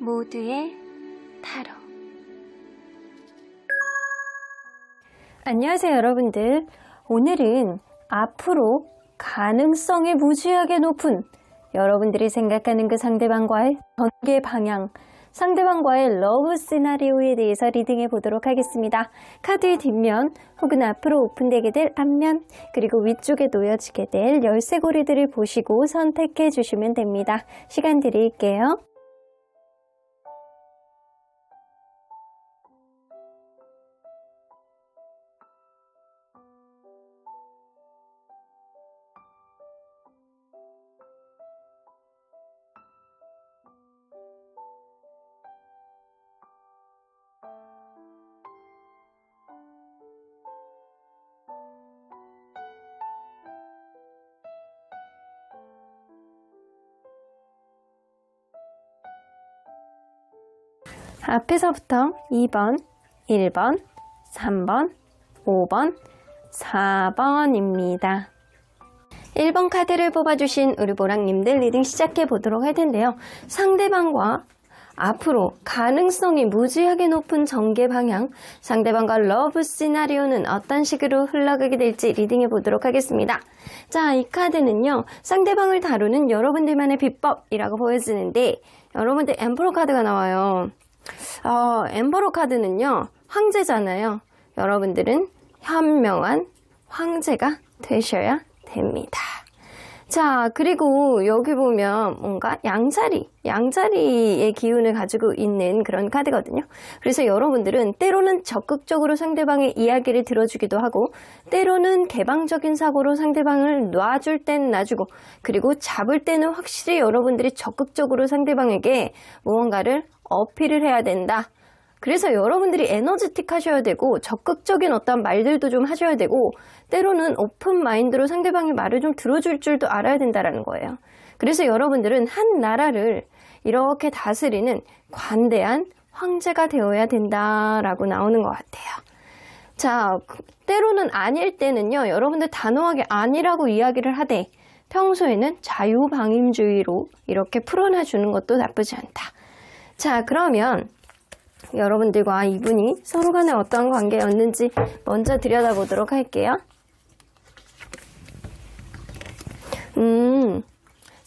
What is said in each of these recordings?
모두의 타로. 안녕하세요 여러분들. 오늘은 앞으로 가능성이 무지하게 높은 여러분들이 생각하는 그 상대방과의 전개 방향, 상대방과의 러브 시나리오에 대해서 리딩해 보도록 하겠습니다. 카드의 뒷면 혹은 앞으로 오픈되게 될 앞면, 그리고 위쪽에 놓여지게 될 열쇠고리들을 보시고 선택해 주시면 됩니다. 시간 드릴게요. 앞에서부터 2번, 1번, 3번, 5번, 4번입니다. 1번 카드를 뽑아주신 우리 보랑님들 리딩 시작해 보도록 할 텐데요. 상대방과 앞으로 가능성이 무지하게 높은 전개 방향, 상대방과 러브 시나리오는 어떤 식으로 흘러가게 될지 리딩해 보도록 하겠습니다. 자, 이 카드는요, 상대방을 다루는 여러분들만의 비법이라고 보여지는데, 여러분들 엠퍼러 카드가 나와요. 엠퍼러 카드는요, 황제잖아요. 여러분들은 현명한 황제가 되셔야 됩니다. 자, 그리고 여기 보면 뭔가 양자리의 기운을 가지고 있는 그런 카드거든요. 그래서 여러분들은 때로는 적극적으로 상대방의 이야기를 들어주기도 하고, 때로는 개방적인 사고로 상대방을 놔줄 땐 놔주고, 그리고 잡을 때는 확실히 여러분들이 적극적으로 상대방에게 무언가를 어필을 해야 된다. 그래서 여러분들이 에너지틱 하셔야 되고, 적극적인 어떤 말들도 좀 하셔야 되고, 때로는 오픈 마인드로 상대방의 말을 좀 들어줄 줄도 알아야 된다라는 거예요. 그래서 여러분들은 한 나라를 이렇게 다스리는 관대한 황제가 되어야 된다라고 나오는 것 같아요. 자, 때로는 아닐 때는요, 여러분들 단호하게 아니라고 이야기를 하되, 평소에는 자유방임주의로 이렇게 풀어놔주는 것도 나쁘지 않다. 자, 그러면 여러분들과 이분이 서로 간에 어떤 관계였는지 먼저 들여다보도록 할게요.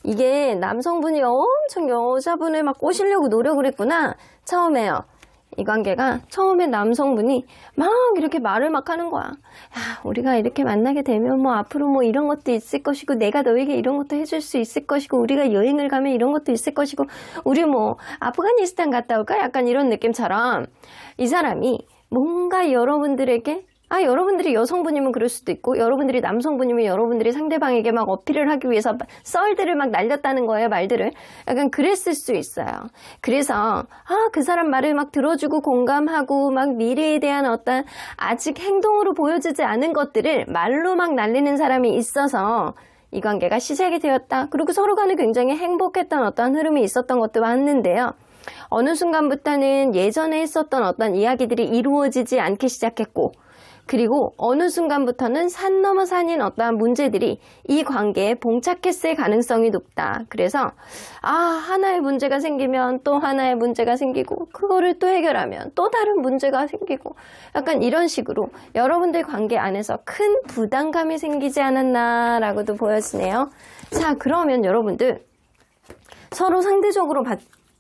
이게 남성분이 엄청 여자분을 막 꼬시려고 노력을 했구나. 처음에요. 이 관계가 처음에 남성분이 막 이렇게 말을 막 하는 거야. 야, 우리가 이렇게 만나게 되면 뭐 앞으로 뭐 이런 것도 있을 것이고, 내가 너에게 이런 것도 해줄 수 있을 것이고, 우리가 여행을 가면 이런 것도 있을 것이고, 우리 뭐 아프가니스탄 갔다 올까? 약간 이런 느낌처럼 이 사람이 뭔가 여러분들에게, 여러분들이 여성분이면 그럴 수도 있고, 여러분들이 남성분이면 여러분들이 상대방에게 막 어필을 하기 위해서 썰들을 막 날렸다는 거예요, 말들을. 약간 그랬을 수 있어요. 그래서, 그 사람 말을 막 들어주고 공감하고, 막 미래에 대한 어떤 아직 행동으로 보여지지 않은 것들을 말로 막 날리는 사람이 있어서 이 관계가 시작이 되었다. 그리고 서로 간에 굉장히 행복했던 어떤 흐름이 있었던 것도 맞는데요. 어느 순간부터는 예전에 했었던 어떤 이야기들이 이루어지지 않기 시작했고, 그리고 어느 순간부터는 산 넘어 산인 어떠한 문제들이 이 관계에 봉착했을 가능성이 높다. 그래서 하나의 문제가 생기면 또 하나의 문제가 생기고, 그거를 또 해결하면 또 다른 문제가 생기고, 약간 이런 식으로 여러분들 관계 안에서 큰 부담감이 생기지 않았나라고도 보여지네요. 자, 그러면 여러분들 서로 상대적으로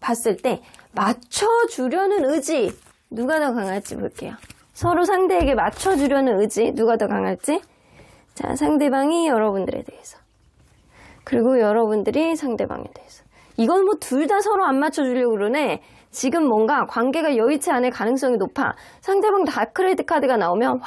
봤을 때 맞춰주려는 의지, 누가 더 강할지 볼게요. 서로 상대에게 맞춰주려는 의지, 누가 더 강할지. 자, 상대방이 여러분들에 대해서, 그리고 여러분들이 상대방에 대해서. 이건 뭐 둘 다 서로 안 맞춰주려고 그러네. 지금 뭔가 관계가 여의치 않을 가능성이 높아. 상대방 다크레드 카드가 나오면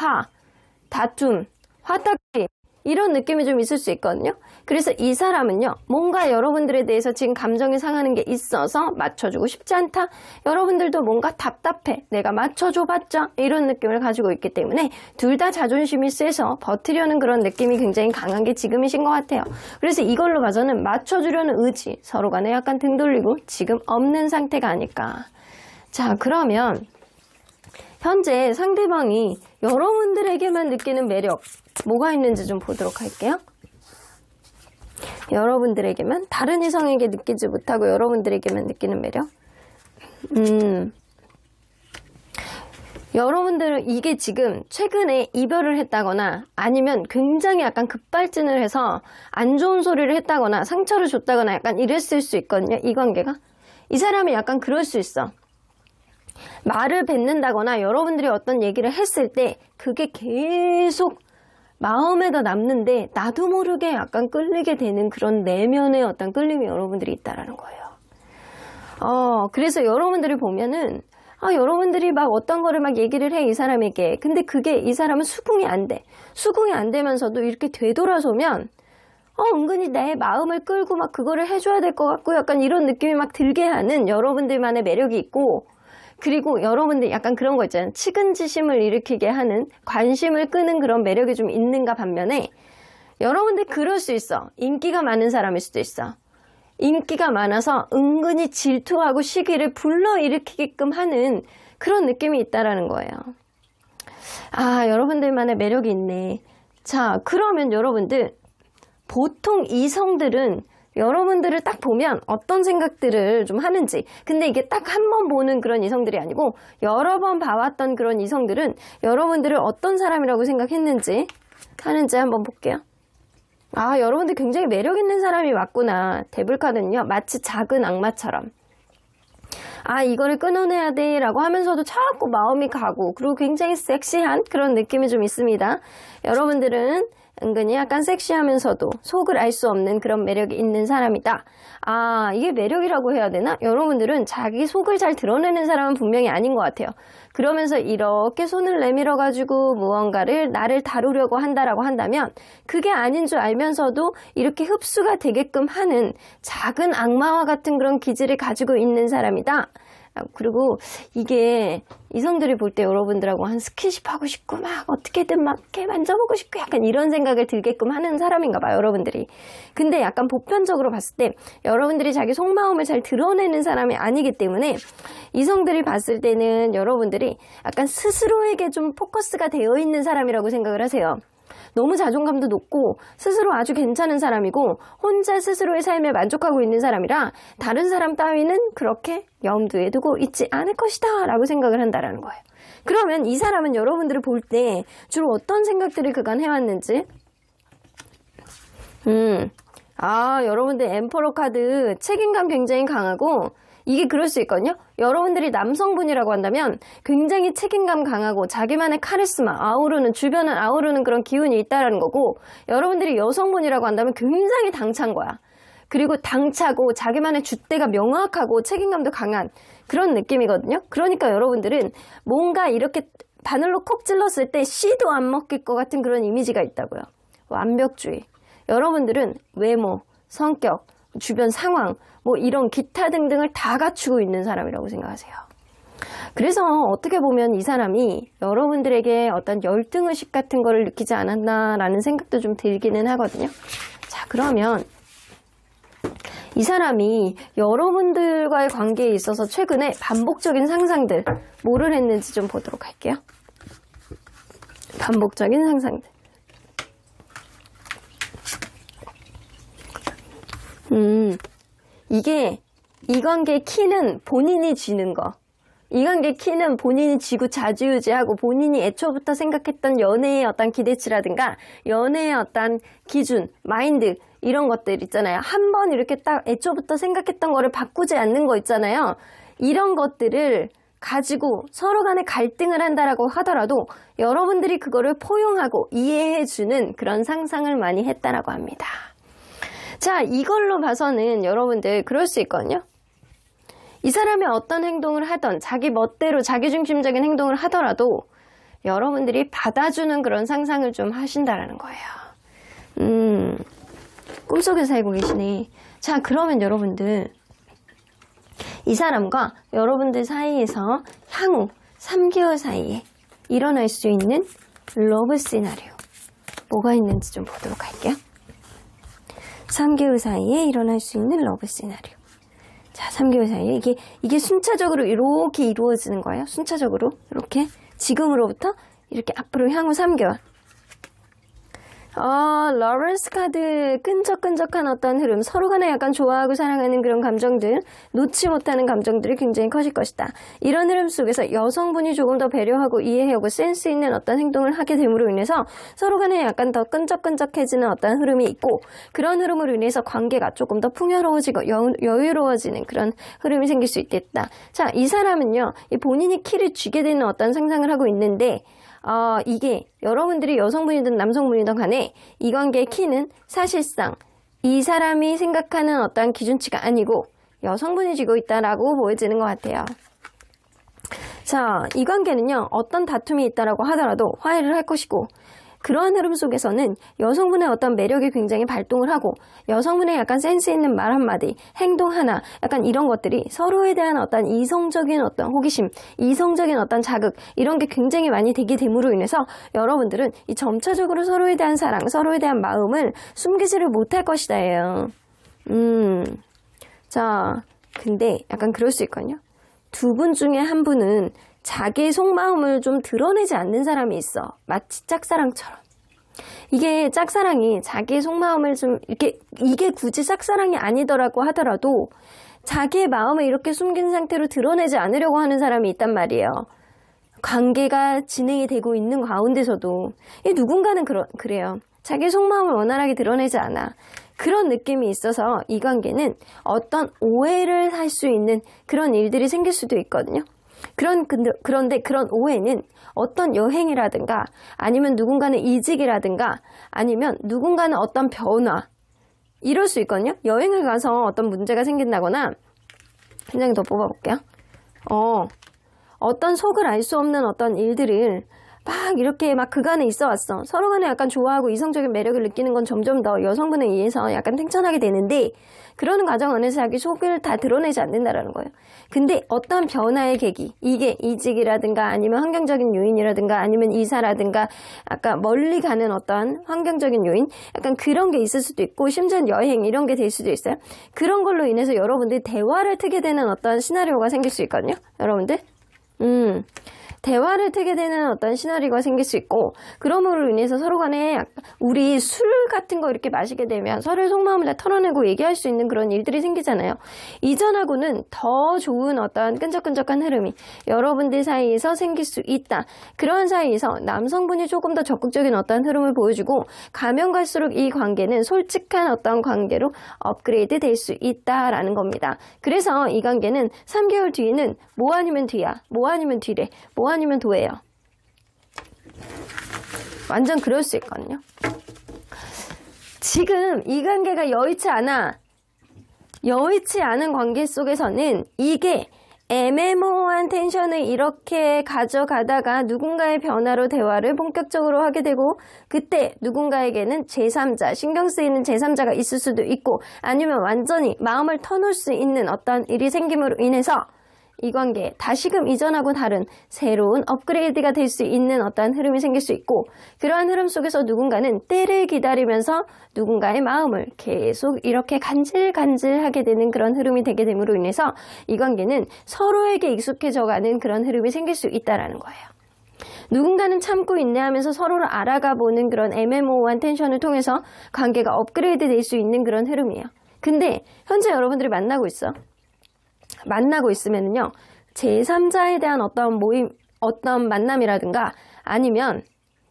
다툼, 화딱지, 이런 느낌이 좀 있을 수 있거든요. 그래서 이 사람은요, 뭔가 여러분들에 대해서 지금 감정이 상하는 게 있어서 맞춰주고 싶지 않다. 여러분들도 뭔가 답답해. 내가 맞춰줘봤자 이런 느낌을 가지고 있기 때문에 둘 다 자존심이 세서 버티려는 그런 느낌이 굉장히 강한 게 지금이신 것 같아요. 그래서 이걸로 봐서는 맞춰주려는 의지, 서로 간에 약간 등 돌리고 지금 없는 상태가 아닐까. 자, 그러면 현재 상대방이 여러분들에게만 느끼는 매력, 뭐가 있는지 좀 보도록 할게요. 여러분들에게만, 다른 이성에게 느끼지 못하고 여러분들에게만 느끼는 매력. 여러분들은 이게 지금 최근에 이별을 했다거나 아니면 굉장히 약간 급발진을 해서 안 좋은 소리를 했다거나 상처를 줬다거나 약간 이랬을 수 있거든요. 이 관계가. 이 사람이 약간 그럴 수 있어. 말을 뱉는다거나 여러분들이 어떤 얘기를 했을 때 그게 계속 마음에다 남는데 나도 모르게 약간 끌리게 되는 그런 내면의 어떤 끌림이 여러분들이 있다라는 거예요. 그래서 여러분들이 보면은 여러분들이 막 어떤 거를 막 얘기를 해, 이 사람에게. 근데 그게 이 사람은 수긍이 안 돼. 수긍이 안 되면서도 이렇게 되돌아서면 은근히 내 마음을 끌고 막 그거를 해줘야 될 것 같고 약간 이런 느낌이 막 들게 하는 여러분들만의 매력이 있고, 그리고 여러분들 약간 그런 거 있잖아요. 측은지심을 일으키게 하는, 관심을 끄는 그런 매력이 좀 있는가 반면에 여러분들 그럴 수 있어. 인기가 많은 사람일 수도 있어. 인기가 많아서 은근히 질투하고 시기를 불러일으키게끔 하는 그런 느낌이 있다라는 거예요. 여러분들만의 매력이 있네. 자, 그러면 여러분들 보통 이성들은 여러분들을 딱 보면 어떤 생각들을 좀 하는지, 근데 이게 딱 한 번 보는 그런 이성들이 아니고 여러 번 봐왔던 그런 이성들은 여러분들을 어떤 사람이라고 생각했는지 하는지 한번 볼게요. 여러분들 굉장히 매력 있는 사람이 맞구나. 데블카드는요, 마치 작은 악마처럼. 이거를 끊어내야 돼 라고 하면서도 자꾸 마음이 가고, 그리고 굉장히 섹시한 그런 느낌이 좀 있습니다. 여러분들은 은근히 약간 섹시하면서도 속을 알 수 없는 그런 매력이 있는 사람이다. 이게 매력이라고 해야 되나? 여러분들은 자기 속을 잘 드러내는 사람은 분명히 아닌 것 같아요. 그러면서 이렇게 손을 내밀어 가지고 무언가를 나를 다루려고 한다라고 한다면 그게 아닌 줄 알면서도 이렇게 흡수가 되게끔 하는 작은 악마와 같은 그런 기질을 가지고 있는 사람이다. 그리고 이게 이성들이 볼 때 여러분들하고 한 스킨십 하고 싶고 막 어떻게든 막 이렇게 만져보고 싶고 약간 이런 생각을 들게끔 하는 사람인가 봐요, 여러분들이. 근데 약간 보편적으로 봤을 때 여러분들이 자기 속마음을 잘 드러내는 사람이 아니기 때문에 이성들이 봤을 때는 여러분들이 약간 스스로에게 좀 포커스가 되어 있는 사람이라고 생각을 하세요. 너무 자존감도 높고 스스로 아주 괜찮은 사람이고 혼자 스스로의 삶에 만족하고 있는 사람이라 다른 사람 따위는 그렇게 염두에 두고 있지 않을 것이다 라고 생각을 한다라는 거예요. 그러면 이 사람은 여러분들을 볼 때 주로 어떤 생각들을 그간 해왔는지, 여러분들 엠퍼러 카드 책임감 굉장히 강하고, 이게 그럴 수 있거든요. 여러분들이 남성분이라고 한다면 굉장히 책임감 강하고 자기만의 카리스마, 주변을 아우르는 그런 기운이 있다라는 거고, 여러분들이 여성분이라고 한다면 굉장히 당찬 거야. 그리고 당차고 자기만의 줏대가 명확하고 책임감도 강한 그런 느낌이거든요. 그러니까 여러분들은 뭔가 이렇게 바늘로 콕 찔렀을 때 씨도 안 먹힐 것 같은 그런 이미지가 있다고요. 완벽주의. 여러분들은 외모, 성격, 주변 상황, 이런 기타 등등을 다 갖추고 있는 사람이라고 생각하세요. 그래서 어떻게 보면 이 사람이 여러분들에게 어떤 열등의식 같은 거를 느끼지 않았나라는 생각도 좀 들기는 하거든요. 자, 그러면 이 사람이 여러분들과의 관계에 있어서 최근에 반복적인 상상들, 뭐를 했는지 좀 보도록 할게요. 반복적인 상상들. 이게 이 관계의 키는 본인이 쥐는 거. 이 관계의 키는 본인이 쥐고 자주유지하고 본인이 애초부터 생각했던 연애의 어떤 기대치라든가 연애의 어떤 기준, 마인드 이런 것들 있잖아요. 한번 이렇게 딱 애초부터 생각했던 거를 바꾸지 않는 거 있잖아요. 이런 것들을 가지고 서로 간에 갈등을 한다라고 하더라도 여러분들이 그거를 포용하고 이해해주는 그런 상상을 많이 했다라고 합니다. 자, 이걸로 봐서는 여러분들 그럴 수 있거든요. 이 사람이 어떤 행동을 하던 자기 멋대로 자기중심적인 행동을 하더라도 여러분들이 받아주는 그런 상상을 좀 하신다라는 거예요. 꿈속에서 살고 계시네. 자, 그러면 여러분들 이 사람과 여러분들 사이에서 향후 3개월 사이에 일어날 수 있는 러브 시나리오 뭐가 있는지 좀 보도록 할게요. 3개월 사이에 일어날 수 있는 러브 시나리오. 자, 3개월 사이에 이게 순차적으로 이렇게 이루어지는 거예요. 순차적으로 이렇게 지금으로부터 이렇게 앞으로 향후 3개월. 러버스 카드, 끈적끈적한 어떤 흐름, 서로 간에 약간 좋아하고 사랑하는 그런 감정들, 놓지 못하는 감정들이 굉장히 커질 것이다. 이런 흐름 속에서 여성분이 조금 더 배려하고 이해하고 센스 있는 어떤 행동을 하게 됨으로 인해서 서로 간에 약간 더 끈적끈적해지는 어떤 흐름이 있고, 그런 흐름으로 인해서 관계가 조금 더 풍요로워지고 여유로워지는 그런 흐름이 생길 수 있겠다. 자, 이 사람은요, 본인이 키를 쥐게 되는 어떤 상상을 하고 있는데, 이게 여러분들이 여성분이든 남성분이든 간에 이 관계의 키는 사실상 이 사람이 생각하는 어떤 기준치가 아니고 여성분이 쥐고 있다라고 보여지는 것 같아요. 자, 이 관계는요, 어떤 다툼이 있다라고 하더라도 화해를 할 것이고, 그러한 흐름 속에서는 여성분의 어떤 매력이 굉장히 발동을 하고 여성분의 약간 센스 있는 말 한마디, 행동 하나, 약간 이런 것들이 서로에 대한 어떤 이성적인 어떤 호기심, 이성적인 어떤 자극, 이런 게 굉장히 많이 되게 됨으로 인해서 여러분들은 이 점차적으로 서로에 대한 사랑, 서로에 대한 마음을 숨기지를 못할 것이다예요. 자, 근데 약간 그럴 수 있거든요. 두 분 중에 한 분은 자기의 속마음을 좀 드러내지 않는 사람이 있어. 마치 짝사랑처럼. 이게 짝사랑이 자기의 속마음을 좀 이게 굳이 짝사랑이 아니더라고 하더라도 자기의 마음을 이렇게 숨긴 상태로 드러내지 않으려고 하는 사람이 있단 말이에요. 관계가 진행이 되고 있는 가운데서도 누군가는 그래요. 자기 속마음을 원활하게 드러내지 않아. 그런 느낌이 있어서 이 관계는 어떤 오해를 할 수 있는 그런 일들이 생길 수도 있거든요. 그런데 그런 오해는 어떤 여행이라든가 아니면 누군가는 이직이라든가 아니면 누군가는 어떤 변화 이럴 수 있거든요. 여행을 가서 어떤 문제가 생긴다거나 한 장 더 뽑아볼게요. 어떤 속을 알 수 없는 어떤 일들을 막 이렇게 막 그간에 있어 왔어. 서로 간에 약간 좋아하고 이성적인 매력을 느끼는 건 점점 더 여성분에 의해서 약간 팽창하게 되는데 그러는 과정 안에서 자기 속을 다 드러내지 않는다라는 거예요. 근데 어떤 변화의 계기, 이게 이직이라든가 아니면 환경적인 요인이라든가 아니면 이사라든가 아까 멀리 가는 어떤 환경적인 요인, 약간 그런 게 있을 수도 있고 심지어 여행 이런 게 될 수도 있어요. 그런 걸로 인해서 여러분들이 대화를 트게 되는 어떤 시나리오가 생길 수 있거든요. 여러분들. 대화를 트게 되는 어떤 시나리오가 생길 수 있고 그러므로 인해서 서로 간에 우리 술 같은 거 이렇게 마시게 되면 서로의 속마음을 다 털어내고 얘기할 수 있는 그런 일들이 생기잖아요. 이전하고는 더 좋은 어떤 끈적끈적한 흐름이 여러분들 사이에서 생길 수 있다. 그런 사이에서 남성분이 조금 더 적극적인 어떤 흐름을 보여주고 가면 갈수록 이 관계는 솔직한 어떤 관계로 업그레이드 될 수 있다라는 겁니다. 그래서 이 관계는 3개월 뒤에는 뭐 아니면 뒤야, 뭐 아니면 뒤래, 뭐 아니면 도예요. 완전 그럴 수 있거든요. 지금 이 관계가 여의치 않은 관계 속에서는 이게 애매모호한 텐션을 이렇게 가져가다가 누군가의 변화로 대화를 본격적으로 하게 되고 그때 누군가에게는 제3자, 신경 쓰이는 제3자가 있을 수도 있고 아니면 완전히 마음을 터놓을 수 있는 어떤 일이 생김으로 인해서 이 관계 다시금 이전하고 다른 새로운 업그레이드가 될 수 있는 어떤 흐름이 생길 수 있고 그러한 흐름 속에서 누군가는 때를 기다리면서 누군가의 마음을 계속 이렇게 간질간질하게 되는 그런 흐름이 되게 됨으로 인해서 이 관계는 서로에게 익숙해져가는 그런 흐름이 생길 수 있다는 거예요. 누군가는 참고 인내하면서 서로를 알아가 보는 그런 애매모호한 텐션을 통해서 관계가 업그레이드 될 수 있는 그런 흐름이에요. 근데 현재 여러분들이 만나고 있으면요, 제3자에 대한 어떤 어떤 만남이라든가 아니면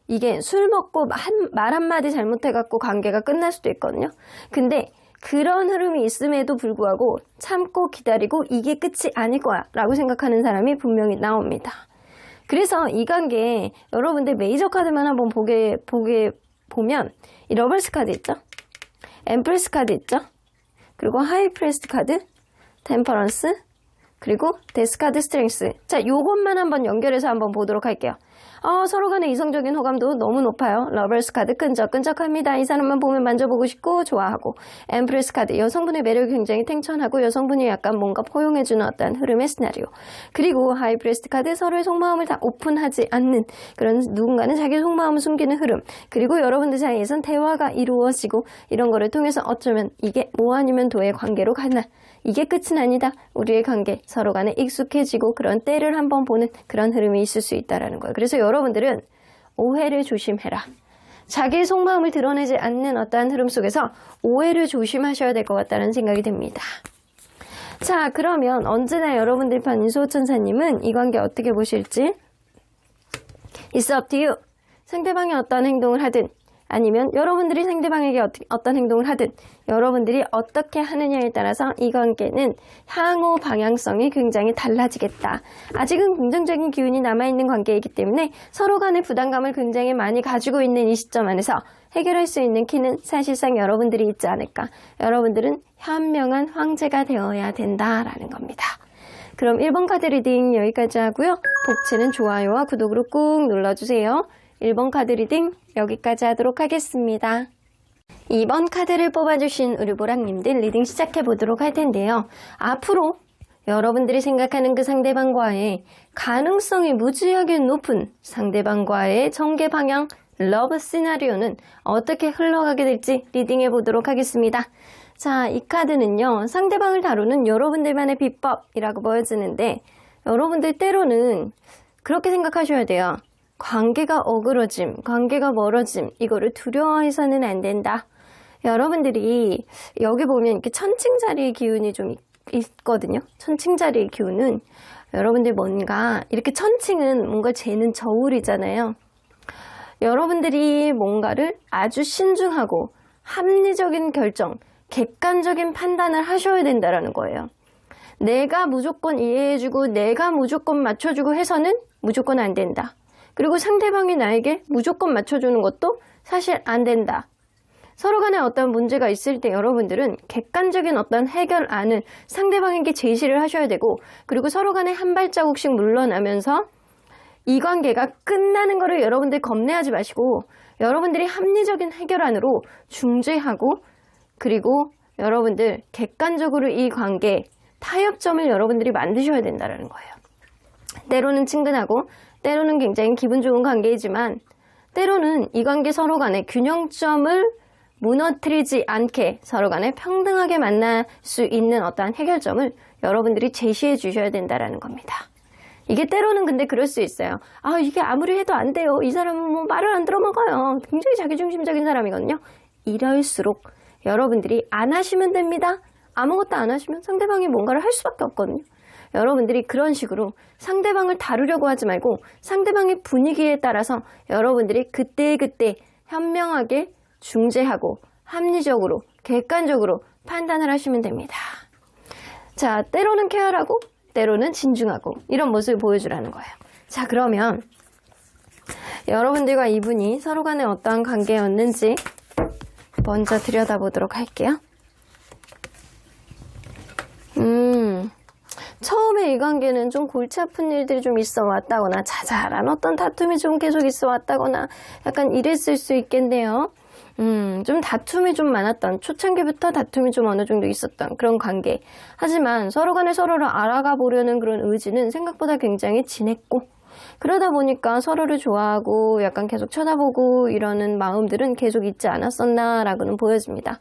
이게 술 먹고 말 한마디 잘못해갖고 관계가 끝날 수도 있거든요. 근데 그런 흐름이 있음에도 불구하고 참고 기다리고 이게 끝이 아닐 거야 라고 생각하는 사람이 분명히 나옵니다. 그래서 이 관계 여러분들 메이저 카드만 한번 보면 이 러버스 카드 있죠? 엠프레스 카드 있죠? 그리고 하이프레스트 카드, 템퍼런스, 그리고 데스카드 스트렝스. 자, 요것만 한번 연결해서 한번 보도록 할게요. 서로 간의 이성적인 호감도 너무 높아요. 러버스 카드 끈적끈적합니다. 이 사람만 보면 만져보고 싶고 좋아하고. 엠프레스 카드 여성분의 매력이 굉장히 탱천하고 여성분이 약간 뭔가 포용해주는 어떤 흐름의 시나리오. 그리고 하이프레스트 카드 서로의 속마음을 다 오픈하지 않는 그런 누군가는 자기 속마음을 숨기는 흐름. 그리고 여러분들 사이에선 대화가 이루어지고 이런 거를 통해서 어쩌면 이게 뭐 아니면 도의 관계로 가나. 이게 끝은 아니다. 우리의 관계 서로 간에 익숙해지고 그런 때를 한번 보는 그런 흐름이 있을 수 있다는 거예요. 그래서 여러분들은 오해를 조심해라. 자기의 속마음을 드러내지 않는 어떠한 흐름 속에서 오해를 조심하셔야 될 것 같다는 생각이 듭니다. 자, 그러면 언제나 여러분들 편 인수호천사님은 이 관계 어떻게 보실지 It's up to you. 상대방이 어떤 행동을 하든 아니면 여러분들이 상대방에게 어떤 행동을 하든 여러분들이 어떻게 하느냐에 따라서 이 관계는 향후 방향성이 굉장히 달라지겠다. 아직은 긍정적인 기운이 남아있는 관계이기 때문에 서로 간의 부담감을 굉장히 많이 가지고 있는 이 시점 안에서 해결할 수 있는 키는 사실상 여러분들이 있지 않을까. 여러분들은 현명한 황제가 되어야 된다라는 겁니다. 그럼 1번 카드 리딩 여기까지 하고요. 복치는 좋아요와 구독으로 꾹 눌러주세요. 1번 카드 리딩 여기까지 하도록 하겠습니다. 2번 카드를 뽑아주신 우리 보랑님들 리딩 시작해 보도록 할 텐데요. 앞으로 여러분들이 생각하는 그 상대방과의 가능성이 무지하게 높은 상대방과의 전개 방향 러브 시나리오는 어떻게 흘러가게 될지 리딩해 보도록 하겠습니다. 자, 이 카드는요. 상대방을 다루는 여러분들만의 비법이라고 보여지는데 여러분들 때로는 그렇게 생각하셔야 돼요. 관계가 어그러짐, 관계가 멀어짐, 이거를 두려워해서는 안 된다. 여러분들이 여기 보면 이렇게 천칭자리의 기운이 좀 있거든요. 천칭자리의 기운은 여러분들 뭔가 이렇게 천칭은 뭔가 재는 저울이잖아요. 여러분들이 뭔가를 아주 신중하고 합리적인 결정, 객관적인 판단을 하셔야 된다라는 거예요. 내가 무조건 이해해주고 내가 무조건 맞춰주고 해서는 무조건 안 된다. 그리고 상대방이 나에게 무조건 맞춰주는 것도 사실 안 된다. 서로 간에 어떤 문제가 있을 때 여러분들은 객관적인 어떤 해결안을 상대방에게 제시를 하셔야 되고 그리고 서로 간에 한 발자국씩 물러나면서 이 관계가 끝나는 거를 여러분들 겁내하지 마시고 여러분들이 합리적인 해결안으로 중재하고 그리고 여러분들 객관적으로 이 관계 타협점을 여러분들이 만드셔야 된다는 거예요. 때로는 친근하고 때로는 굉장히 기분 좋은 관계이지만 때로는 이 관계 서로 간의 균형점을 무너뜨리지 않게 서로 간에 평등하게 만날 수 있는 어떠한 해결점을 여러분들이 제시해 주셔야 된다는 겁니다. 이게 때로는 근데 그럴 수 있어요. 아, 이게 아무리 해도 안 돼요. 이 사람은 뭐 말을 안 들어먹어요. 굉장히 자기중심적인 사람이거든요. 이럴수록 여러분들이 안 하시면 됩니다. 아무것도 안 하시면 상대방이 뭔가를 할 수밖에 없거든요. 여러분들이 그런 식으로 상대방을 다루려고 하지 말고 상대방의 분위기에 따라서 여러분들이 그때그때 현명하게 중재하고 합리적으로 객관적으로 판단을 하시면 됩니다. 자, 때로는 쾌활하고 때로는 진중하고 이런 모습을 보여주라는 거예요. 자, 그러면 여러분들과 이분이 서로 간에 어떠한 관계였는지 먼저 들여다보도록 할게요. 처음에 이 관계는 좀 골치 아픈 일들이 좀 있어 왔다거나 자잘한 어떤 다툼이 좀 계속 있어 왔다거나 약간 이랬을 수 있겠네요. 좀 다툼이 좀 많았던, 초창기부터 다툼이 좀 어느 정도 있었던 그런 관계. 하지만 서로 간에 서로를 알아가 보려는 그런 의지는 생각보다 굉장히 진했고 그러다 보니까 서로를 좋아하고 약간 계속 쳐다보고 이러는 마음들은 계속 있지 않았었나라고는 보여집니다.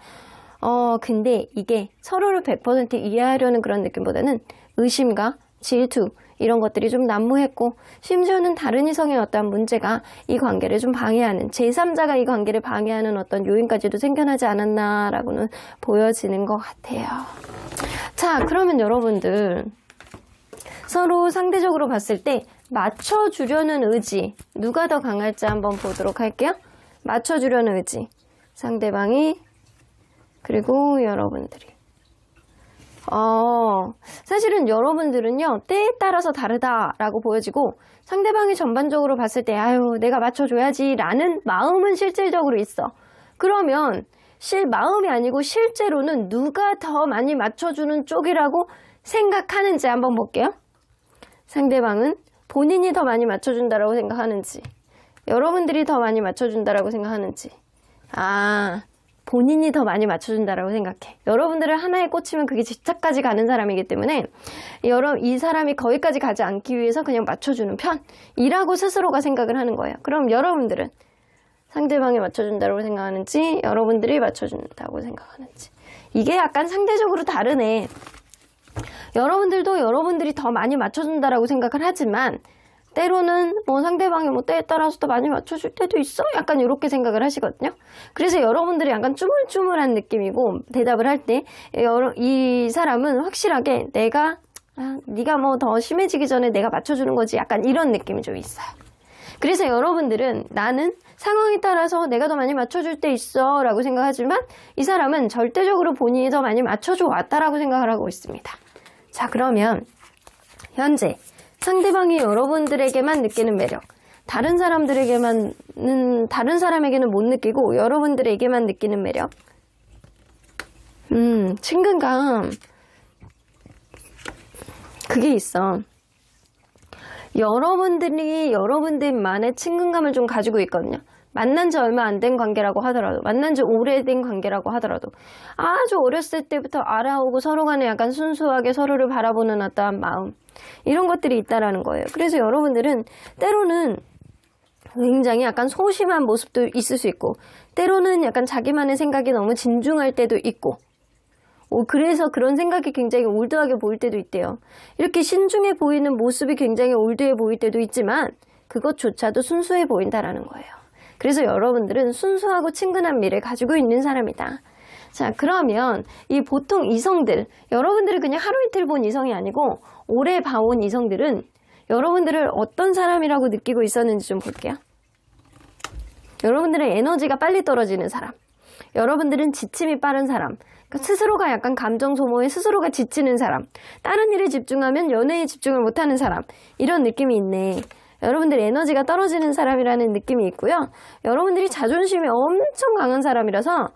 근데 이게 서로를 100% 이해하려는 그런 느낌보다는 의심과 질투 이런 것들이 좀 난무했고 심지어는 다른 이성의 어떤 문제가 이 관계를 좀 방해하는 제3자가 이 관계를 방해하는 어떤 요인까지도 생겨나지 않았나라고는 보여지는 것 같아요. 자, 그러면 여러분들 서로 상대적으로 봤을 때 맞춰주려는 의지 누가 더 강할지 한번 보도록 할게요. 맞춰주려는 의지 상대방이 그리고 여러분들이 사실은 여러분들은요 때에 따라서 다르다라고 보여지고 상대방이 전반적으로 봤을 때 아유 내가 맞춰줘야지 라는 마음은 실질적으로 있어. 그러면 마음이 아니고 실제로는 누가 더 많이 맞춰주는 쪽이라고 생각하는지 한번 볼게요. 상대방은 본인이 더 많이 맞춰준다라고 생각하는지 여러분들이 더 많이 맞춰준다라고 생각하는지 본인이 더 많이 맞춰준다라고 생각해. 여러분들을 하나에 꽂히면 그게 집착까지 가는 사람이기 때문에 이 사람이 거기까지 가지 않기 위해서 그냥 맞춰주는 편이라고 스스로가 생각을 하는 거예요. 그럼 여러분들은 상대방이 맞춰준다고 생각하는지 여러분들이 맞춰준다고 생각하는지 이게 약간 상대적으로 다르네. 여러분들도 여러분들이 더 많이 맞춰준다라고 생각을 하지만 때로는 뭐 상대방이 뭐 때에 따라서 더 많이 맞춰줄 때도 있어? 약간 이렇게 생각을 하시거든요. 그래서 여러분들이 약간 쭈물쭈물한 느낌이고 대답을 할 때 이 사람은 확실하게 네가 뭐 더 심해지기 전에 내가 맞춰주는 거지 약간 이런 느낌이 좀 있어요. 그래서 여러분들은 나는 상황에 따라서 내가 더 많이 맞춰줄 때 있어 라고 생각하지만 이 사람은 절대적으로 본인이 더 많이 맞춰줘 왔다라고 생각을 하고 있습니다. 자, 그러면 현재 상대방이 여러분들에게만 느끼는 매력, 다른 사람에게는 못 느끼고 여러분들에게만 느끼는 매력, 친근감, 그게 있어. 여러분들이 여러분들만의 친근감을 좀 가지고 있거든요. 만난 지 얼마 안 된 관계라고 하더라도, 만난 지 오래된 관계라고 하더라도 아주 어렸을 때부터 알아오고 서로 간에 약간 순수하게 서로를 바라보는 어떠한 마음, 이런 것들이 있다라는 거예요. 그래서 여러분들은 때로는 굉장히 약간 소심한 모습도 있을 수 있고, 때로는 약간 자기만의 생각이 너무 진중할 때도 있고, 그래서 그런 생각이 굉장히 올드하게 보일 때도 있대요. 이렇게 신중해 보이는 모습이 굉장히 올드해 보일 때도 있지만 그것조차도 순수해 보인다라는 거예요. 그래서 여러분들은 순수하고 친근한 미를 가지고 있는 사람이다. 자, 그러면 이 보통 이성들, 여러분들이 그냥 하루 이틀 본 이성이 아니고 오래 봐온 이성들은 여러분들을 어떤 사람이라고 느끼고 있었는지 좀 볼게요. 여러분들의 에너지가 빨리 떨어지는 사람, 여러분들은 지침이 빠른 사람, 스스로가 약간 감정 소모에 스스로가 지치는 사람, 다른 일에 집중하면 연애에 집중을 못하는 사람, 이런 느낌이 있네. 여러분들 에너지가 떨어지는 사람이라는 느낌이 있고요. 여러분들이 자존심이 엄청 강한 사람이라서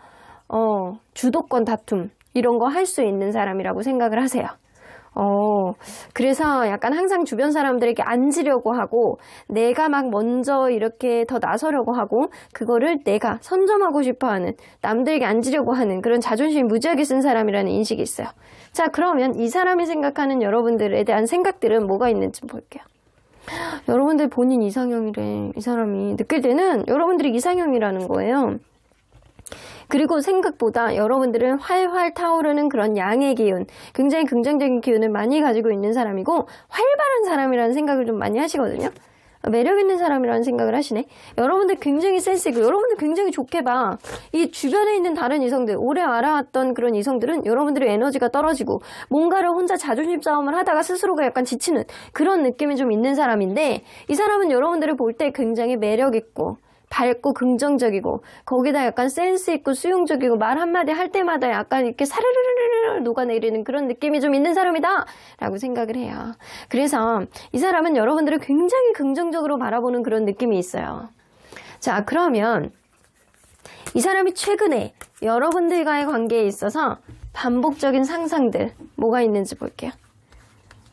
주도권 다툼 이런 거 할 수 있는 사람이라고 생각을 하세요. 그래서 약간 항상 주변 사람들에게 앉으려고 하고 내가 막 먼저 이렇게 더 나서려고 하고 그거를 내가 선점하고 싶어하는, 남들에게 앉으려고 하는 그런 자존심이 무지하게 쓴 사람이라는 인식이 있어요. 자, 그러면 이 사람이 생각하는 여러분들에 대한 생각들은 뭐가 있는지 볼게요. 여러분들 본인 이상형이래. 이 사람이 느낄 때는 여러분들이 이상형이라는 거예요. 그리고 생각보다 여러분들은 활활 타오르는 그런 양의 기운, 굉장히 긍정적인 기운을 많이 가지고 있는 사람이고 활발한 사람이라는 생각을 좀 많이 하시거든요. 매력 있는 사람이라는 생각을 하시네. 여러분들 굉장히 센스 있고 여러분들 굉장히 좋게 봐. 이 주변에 있는 다른 이성들, 오래 알아왔던 그런 이성들은 여러분들의 에너지가 떨어지고 뭔가를 혼자 자존심 싸움을 하다가 스스로가 약간 지치는 그런 느낌이 좀 있는 사람인데, 이 사람은 여러분들을 볼 때 굉장히 매력 있고 밝고 긍정적이고 거기다 약간 센스 있고 수용적이고 말 한마디 할 때마다 약간 이렇게 사르르르르 녹아내리는 그런 느낌이 좀 있는 사람이다 라고 생각을 해요. 그래서 이 사람은 여러분들을 굉장히 긍정적으로 바라보는 그런 느낌이 있어요. 자, 그러면 이 사람이 최근에 여러분들과의 관계에 있어서 반복적인 상상들 뭐가 있는지 볼게요.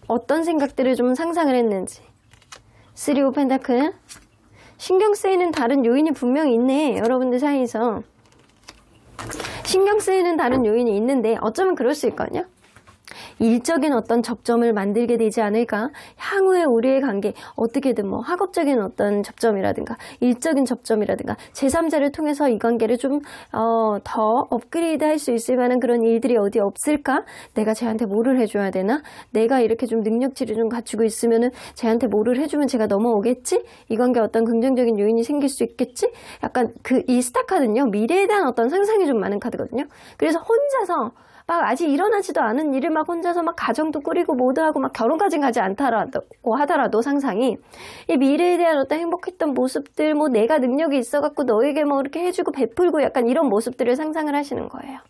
어떤 생각들을 좀 상상을 했는지. 3 오브 펜타클. 신경 쓰이는 다른 요인이 분명히 있네. 여러분들 사이에서 신경 쓰이는 다른 요인이 있는데 어쩌면 그럴 수 있거든요. 일적인 어떤 접점을 만들게 되지 않을까? 향후에 우리의 관계 어떻게든 뭐 학업적인 어떤 접점이라든가 일적인 접점이라든가 제3자를 통해서 이 관계를 좀 더 업그레이드 할 수 있을 만한 그런 일들이 어디 없을까? 내가 쟤한테 뭐를 해줘야 되나? 내가 이렇게 좀 능력치를 좀 갖추고 있으면은 쟤한테 뭐를 해주면 제가 넘어오겠지? 이 관계에 어떤 긍정적인 요인이 생길 수 있겠지? 약간 이 스타카드는요, 미래에 대한 어떤 상상이 좀 많은 카드거든요. 그래서 혼자서 막 아직 일어나지도 않은 일을 막 혼자서 막 가정도 꾸리고 모두하고 막 결혼까지 가지 않다라고 하더라도 상상이 이 미래에 대한 어떤 행복했던 모습들, 뭐 내가 능력이 있어갖고 너에게 뭐 이렇게 해주고 베풀고 약간 이런 모습들을 상상을 하시는 거예요.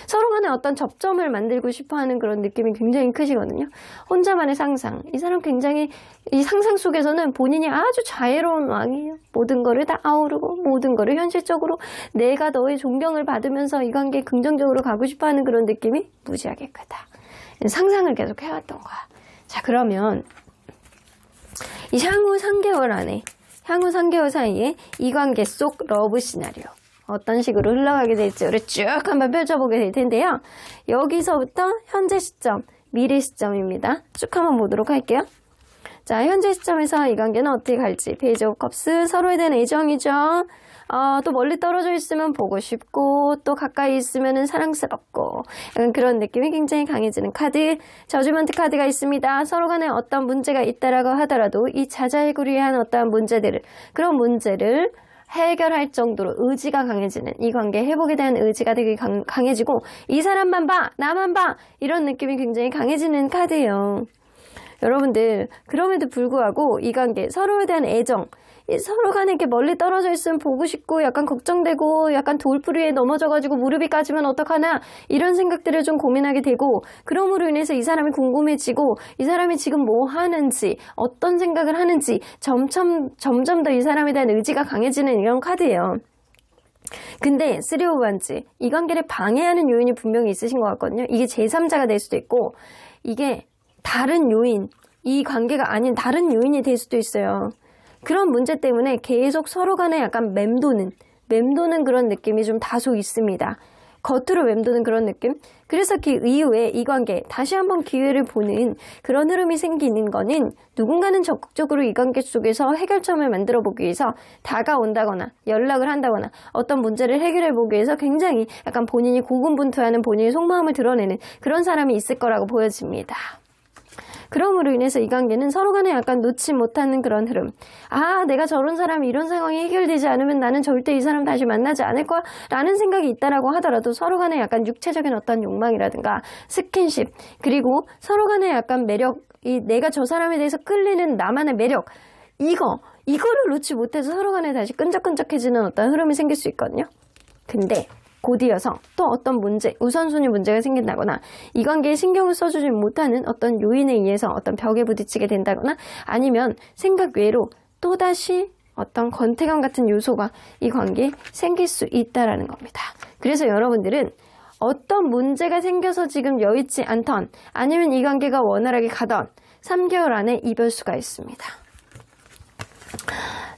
서로 간에 어떤 접점을 만들고 싶어하는 그런 느낌이 굉장히 크시거든요. 혼자만의 상상. 이 사람 굉장히 이 상상 속에서는 본인이 아주 자애로운 왕이에요. 모든 거를 다 아우르고 모든 거를 현실적으로 내가 너의 존경을 받으면서 이 관계에 긍정적으로 가고 싶어하는 그런 느낌이 무지하게 크다. 상상을 계속 해왔던 거야. 자, 그러면 이 향후 3개월 안에, 향후 3개월 사이에 이 관계 속 러브 시나리오 어떤 식으로 흘러가게 될지 우리 쭉 한번 펼쳐보게 될 텐데요. 여기서부터 현재 시점, 미래 시점입니다. 쭉 한번 보도록 할게요. 자, 현재 시점에서 이 관계는 어떻게 갈지. 페이지 오브 컵스, 서로에 대한 애정이죠. 또 멀리 떨어져 있으면 보고 싶고 또 가까이 있으면 사랑스럽고 그런 느낌이 굉장히 강해지는 카드. 저지먼트 카드가 있습니다. 서로 간에 어떤 문제가 있다라고 하더라도 이 자자해구리한 어떠한 문제들을, 그런 문제를 해결할 정도로 의지가 강해지는, 이 관계 회복에 대한 의지가 되게 강해지고, 이 사람만 봐, 나만 봐, 이런 느낌이 굉장히 강해지는 카드예요. 여러분들, 그럼에도 불구하고 이 관계, 서로에 대한 애정, 서로 간에 이렇게 멀리 떨어져 있으면 보고 싶고 약간 걱정되고 약간 돌부리에 넘어져가지고 무릎이 까지면 어떡하나, 이런 생각들을 좀 고민하게 되고, 그럼으로 인해서 이 사람이 궁금해지고 이 사람이 지금 뭐 하는지, 어떤 생각을 하는지 점점 더 이 사람에 대한 의지가 강해지는 이런 카드예요. 근데 3 of Wands, 이 관계를 방해하는 요인이 분명히 있으신 것 같거든요. 이게 제3자가 될 수도 있고, 이게 다른 요인, 이 관계가 아닌 다른 요인이 될 수도 있어요. 그런 문제 때문에 계속 서로 간에 약간 맴도는 그런 느낌이 좀 다소 있습니다. 겉으로 맴도는 그런 느낌? 그래서 그 이후에 이 관계 다시 한번 기회를 보는 그런 흐름이 생기는 거는, 누군가는 적극적으로 이 관계 속에서 해결점을 만들어 보기 위해서 다가온다거나 연락을 한다거나 어떤 문제를 해결해 보기 위해서 굉장히 약간 본인이 고군분투하는, 본인의 속마음을 드러내는 그런 사람이 있을 거라고 보여집니다. 그럼으로 인해서 이 관계는 서로 간에 약간 놓지 못하는 그런 흐름. 아, 내가 저런 사람이 이런 상황이 해결되지 않으면 나는 절대 이 사람 다시 만나지 않을 거야 라는 생각이 있다라고 하더라도, 서로 간에 약간 육체적인 어떤 욕망이라든가 스킨십, 그리고 서로 간에 약간 매력, 내가 저 사람에 대해서 끌리는 나만의 매력, 이거를 놓지 못해서 서로 간에 다시 끈적끈적해지는 어떤 흐름이 생길 수 있거든요. 근데 곧 이어서 또 어떤 문제, 우선순위 문제가 생긴다거나, 이 관계에 신경을 써주지 못하는 어떤 요인에 의해서 어떤 벽에 부딪히게 된다거나, 아니면 생각 외로 또다시 어떤 권태감 같은 요소가 이 관계에 생길 수 있다라는 겁니다. 그래서 여러분들은 어떤 문제가 생겨서 지금 여의치 않던, 아니면 이 관계가 원활하게 가던 3개월 안에 이별수가 있습니다.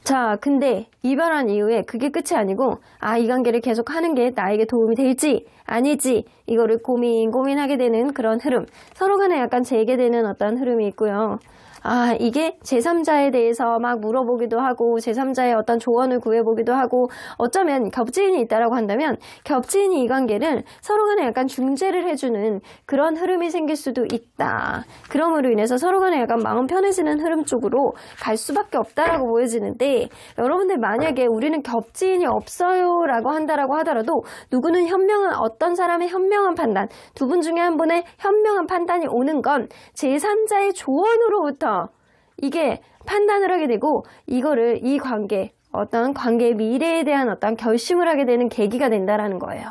자, 근데 이별한 이후에 그게 끝이 아니고, 이 관계를 계속 하는 게 나에게 도움이 될지 아닐지, 이거를 고민하게 되는 그런 흐름, 서로 간에 약간 재개되는 어떤 흐름이 있고요. 이게 제3자에 대해서 막 물어보기도 하고, 제3자의 어떤 조언을 구해보기도 하고, 어쩌면 겹지인이 있다라고 한다면 겹지인이 이 관계를 서로 간에 약간 중재를 해주는 그런 흐름이 생길 수도 있다. 그럼으로 인해서 서로 간에 약간 마음 편해지는 흐름 쪽으로 갈 수밖에 없다라고 보여지는데, 여러분들 만약에 우리는 겹지인이 없어요 라고 한다라고 하더라도, 누구는 어떤 사람의 현명한 판단, 두 분 중에 한 분의 현명한 판단이 오는 건 제3자의 조언으로부터 이게 판단을 하게 되고, 이 관계, 어떤 관계의 미래에 대한 어떤 결심을 하게 되는 계기가 된다라는 거예요.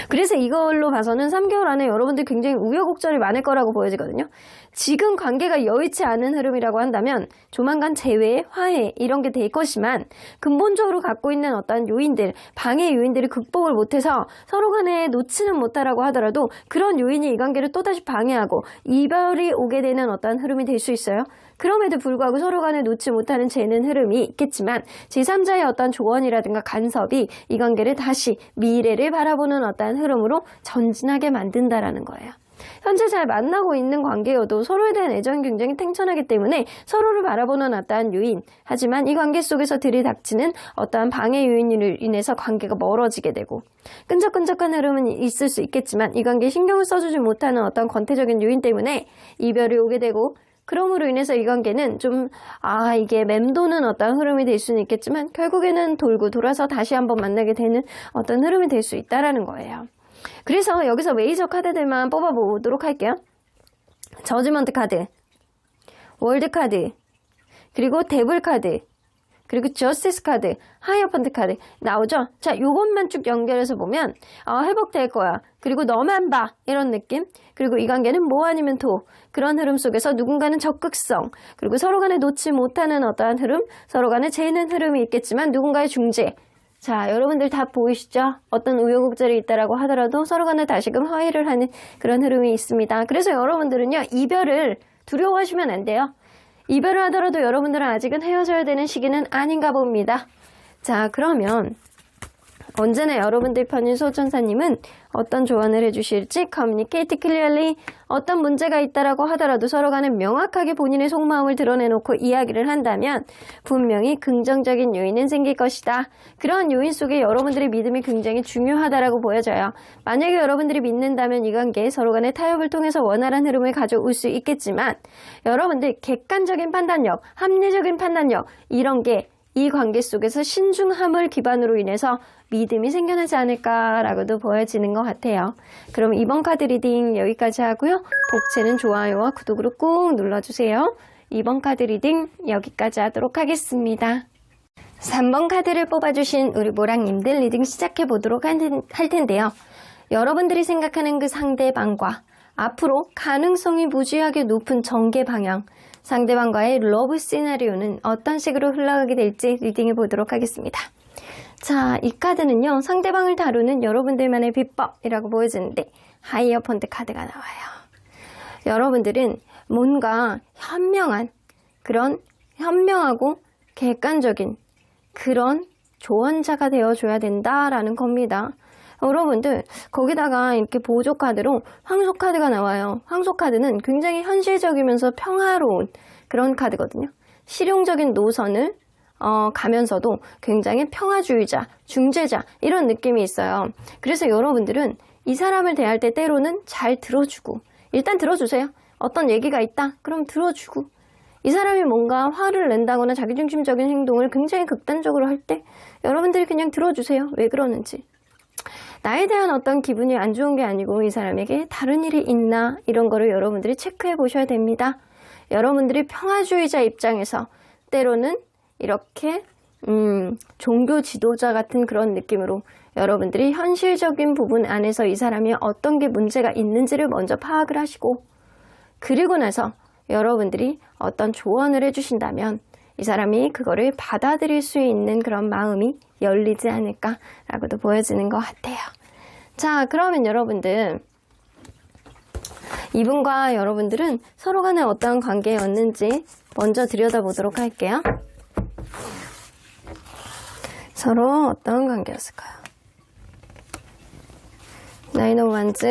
그래서 이걸로 봐서는 3개월 안에 여러분들 굉장히 우여곡절이 많을 거라고 보여지거든요. 지금 관계가 여의치 않은 흐름이라고 한다면 조만간 재회, 화해 이런 게 될 것이지만, 근본적으로 갖고 있는 어떤 요인들, 방해 요인들이 극복을 못해서 서로 간에 놓지는 못하라고 하더라도, 그런 요인이 이 관계를 또다시 방해하고 이별이 오게 되는 어떤 흐름이 될 수 있어요. 그럼에도 불구하고 서로 간에 놓지 못하는 재는 흐름이 있겠지만, 제3자의 어떤 조언이라든가 간섭이 이 관계를 다시 미래를 바라보는 어떤 흐름으로 전진하게 만든다라는 거예요. 현재 잘 만나고 있는 관계여도 서로에 대한 애정이 굉장히 탱천하기 때문에 서로를 바라보는 어떠한 요인, 하지만 이 관계 속에서 들이닥치는 어떠한 방해 요인으로 인해서 관계가 멀어지게 되고, 끈적끈적한 흐름은 있을 수 있겠지만 이 관계에 신경을 써주지 못하는 어떤 권태적인 요인 때문에 이별이 오게 되고, 그럼으로 인해서 이 관계는 좀 이게 맴도는 어떤 흐름이 될 수는 있겠지만, 결국에는 돌고 돌아서 다시 한번 만나게 되는 어떤 흐름이 될 수 있다라는 거예요. 그래서 여기서 메이저 카드들만 뽑아보도록 할게요. 저지먼트 카드, 월드 카드, 그리고 데블 카드, 그리고 저스티스 카드, 하이어펀트 카드 나오죠? 자, 요것만 쭉 연결해서 보면 회복될 거야. 그리고 너만 봐. 이런 느낌. 그리고 이 관계는 뭐 아니면 도. 그런 흐름 속에서 누군가는 적극성, 그리고 서로 간에 놓지 못하는 어떠한 흐름, 서로 간에 재는 흐름이 있겠지만 누군가의 중재. 자, 여러분들 다 보이시죠? 어떤 우여곡절이 있다라고 하더라도 서로 간에 다시금 화해를 하는 그런 흐름이 있습니다. 그래서 여러분들은요, 이별을 두려워하시면 안 돼요. 이별을 하더라도 여러분들은 아직은 헤어져야 되는 시기는 아닌가 봅니다. 자, 그러면 언제나 여러분들 편인 소천사님은 어떤 조언을 해주실지 communicate clearly, 어떤 문제가 있다라고 하더라도 서로 간에 명확하게 본인의 속마음을 드러내놓고 이야기를 한다면 분명히 긍정적인 요인은 생길 것이다. 그런 요인 속에 여러분들의 믿음이 굉장히 중요하다라고 보여져요. 만약에 여러분들이 믿는다면 이 관계에 서로 간의 타협을 통해서 원활한 흐름을 가져올 수 있겠지만 여러분들 객관적인 판단력, 합리적인 판단력 이런 게 이 관계 속에서 신중함을 기반으로 인해서 믿음이 생겨나지 않을까라고도 보여지는 것 같아요. 그럼 이번 카드 리딩 여기까지 하고요. 복채는 좋아요와 구독으로 꾹 눌러주세요. 이번 카드 리딩 여기까지 하도록 하겠습니다. 3번 카드를 뽑아주신 우리 모랑님들 리딩 시작해 보도록 할 텐데요. 여러분들이 생각하는 그 상대방과 앞으로 가능성이 무지하게 높은 전개 방향, 상대방과의 러브 시나리오는 어떤 식으로 흘러가게 될지 리딩해 보도록 하겠습니다. 자, 이 카드는요. 상대방을 다루는 여러분들만의 비법이라고 보여지는데 하이어펀트 카드가 나와요. 여러분들은 뭔가 현명하고 객관적인 그런 조언자가 되어줘야 된다라는 겁니다. 여러분들 거기다가 이렇게 보조 카드로 황소 카드가 나와요. 황소 카드는 굉장히 현실적이면서 평화로운 그런 카드거든요. 실용적인 노선을 가면서도 굉장히 평화주의자, 중재자 이런 느낌이 있어요. 그래서 여러분들은 이 사람을 대할 때 때로는 잘 들어주고 일단 들어주세요. 어떤 얘기가 있다? 그럼 들어주고 이 사람이 뭔가 화를 낸다거나 자기중심적인 행동을 굉장히 극단적으로 할 때 여러분들이 그냥 들어주세요. 왜 그러는지. 나에 대한 어떤 기분이 안 좋은 게 아니고 이 사람에게 다른 일이 있나 이런 거를 여러분들이 체크해 보셔야 됩니다. 여러분들이 평화주의자 입장에서 때로는 이렇게 종교 지도자 같은 그런 느낌으로 여러분들이 현실적인 부분 안에서 이 사람이 어떤 게 문제가 있는지를 먼저 파악을 하시고 그리고 나서 여러분들이 어떤 조언을 해주신다면 이 사람이 그거를 받아들일 수 있는 그런 마음이 열리지 않을까라고도 보여지는 것 같아요. 자, 그러면 여러분들 이분과 여러분들은 서로 간에 어떤 관계였는지 먼저 들여다보도록 할게요. 서로 어떤 관계였을까요? 나인 오브 완즈.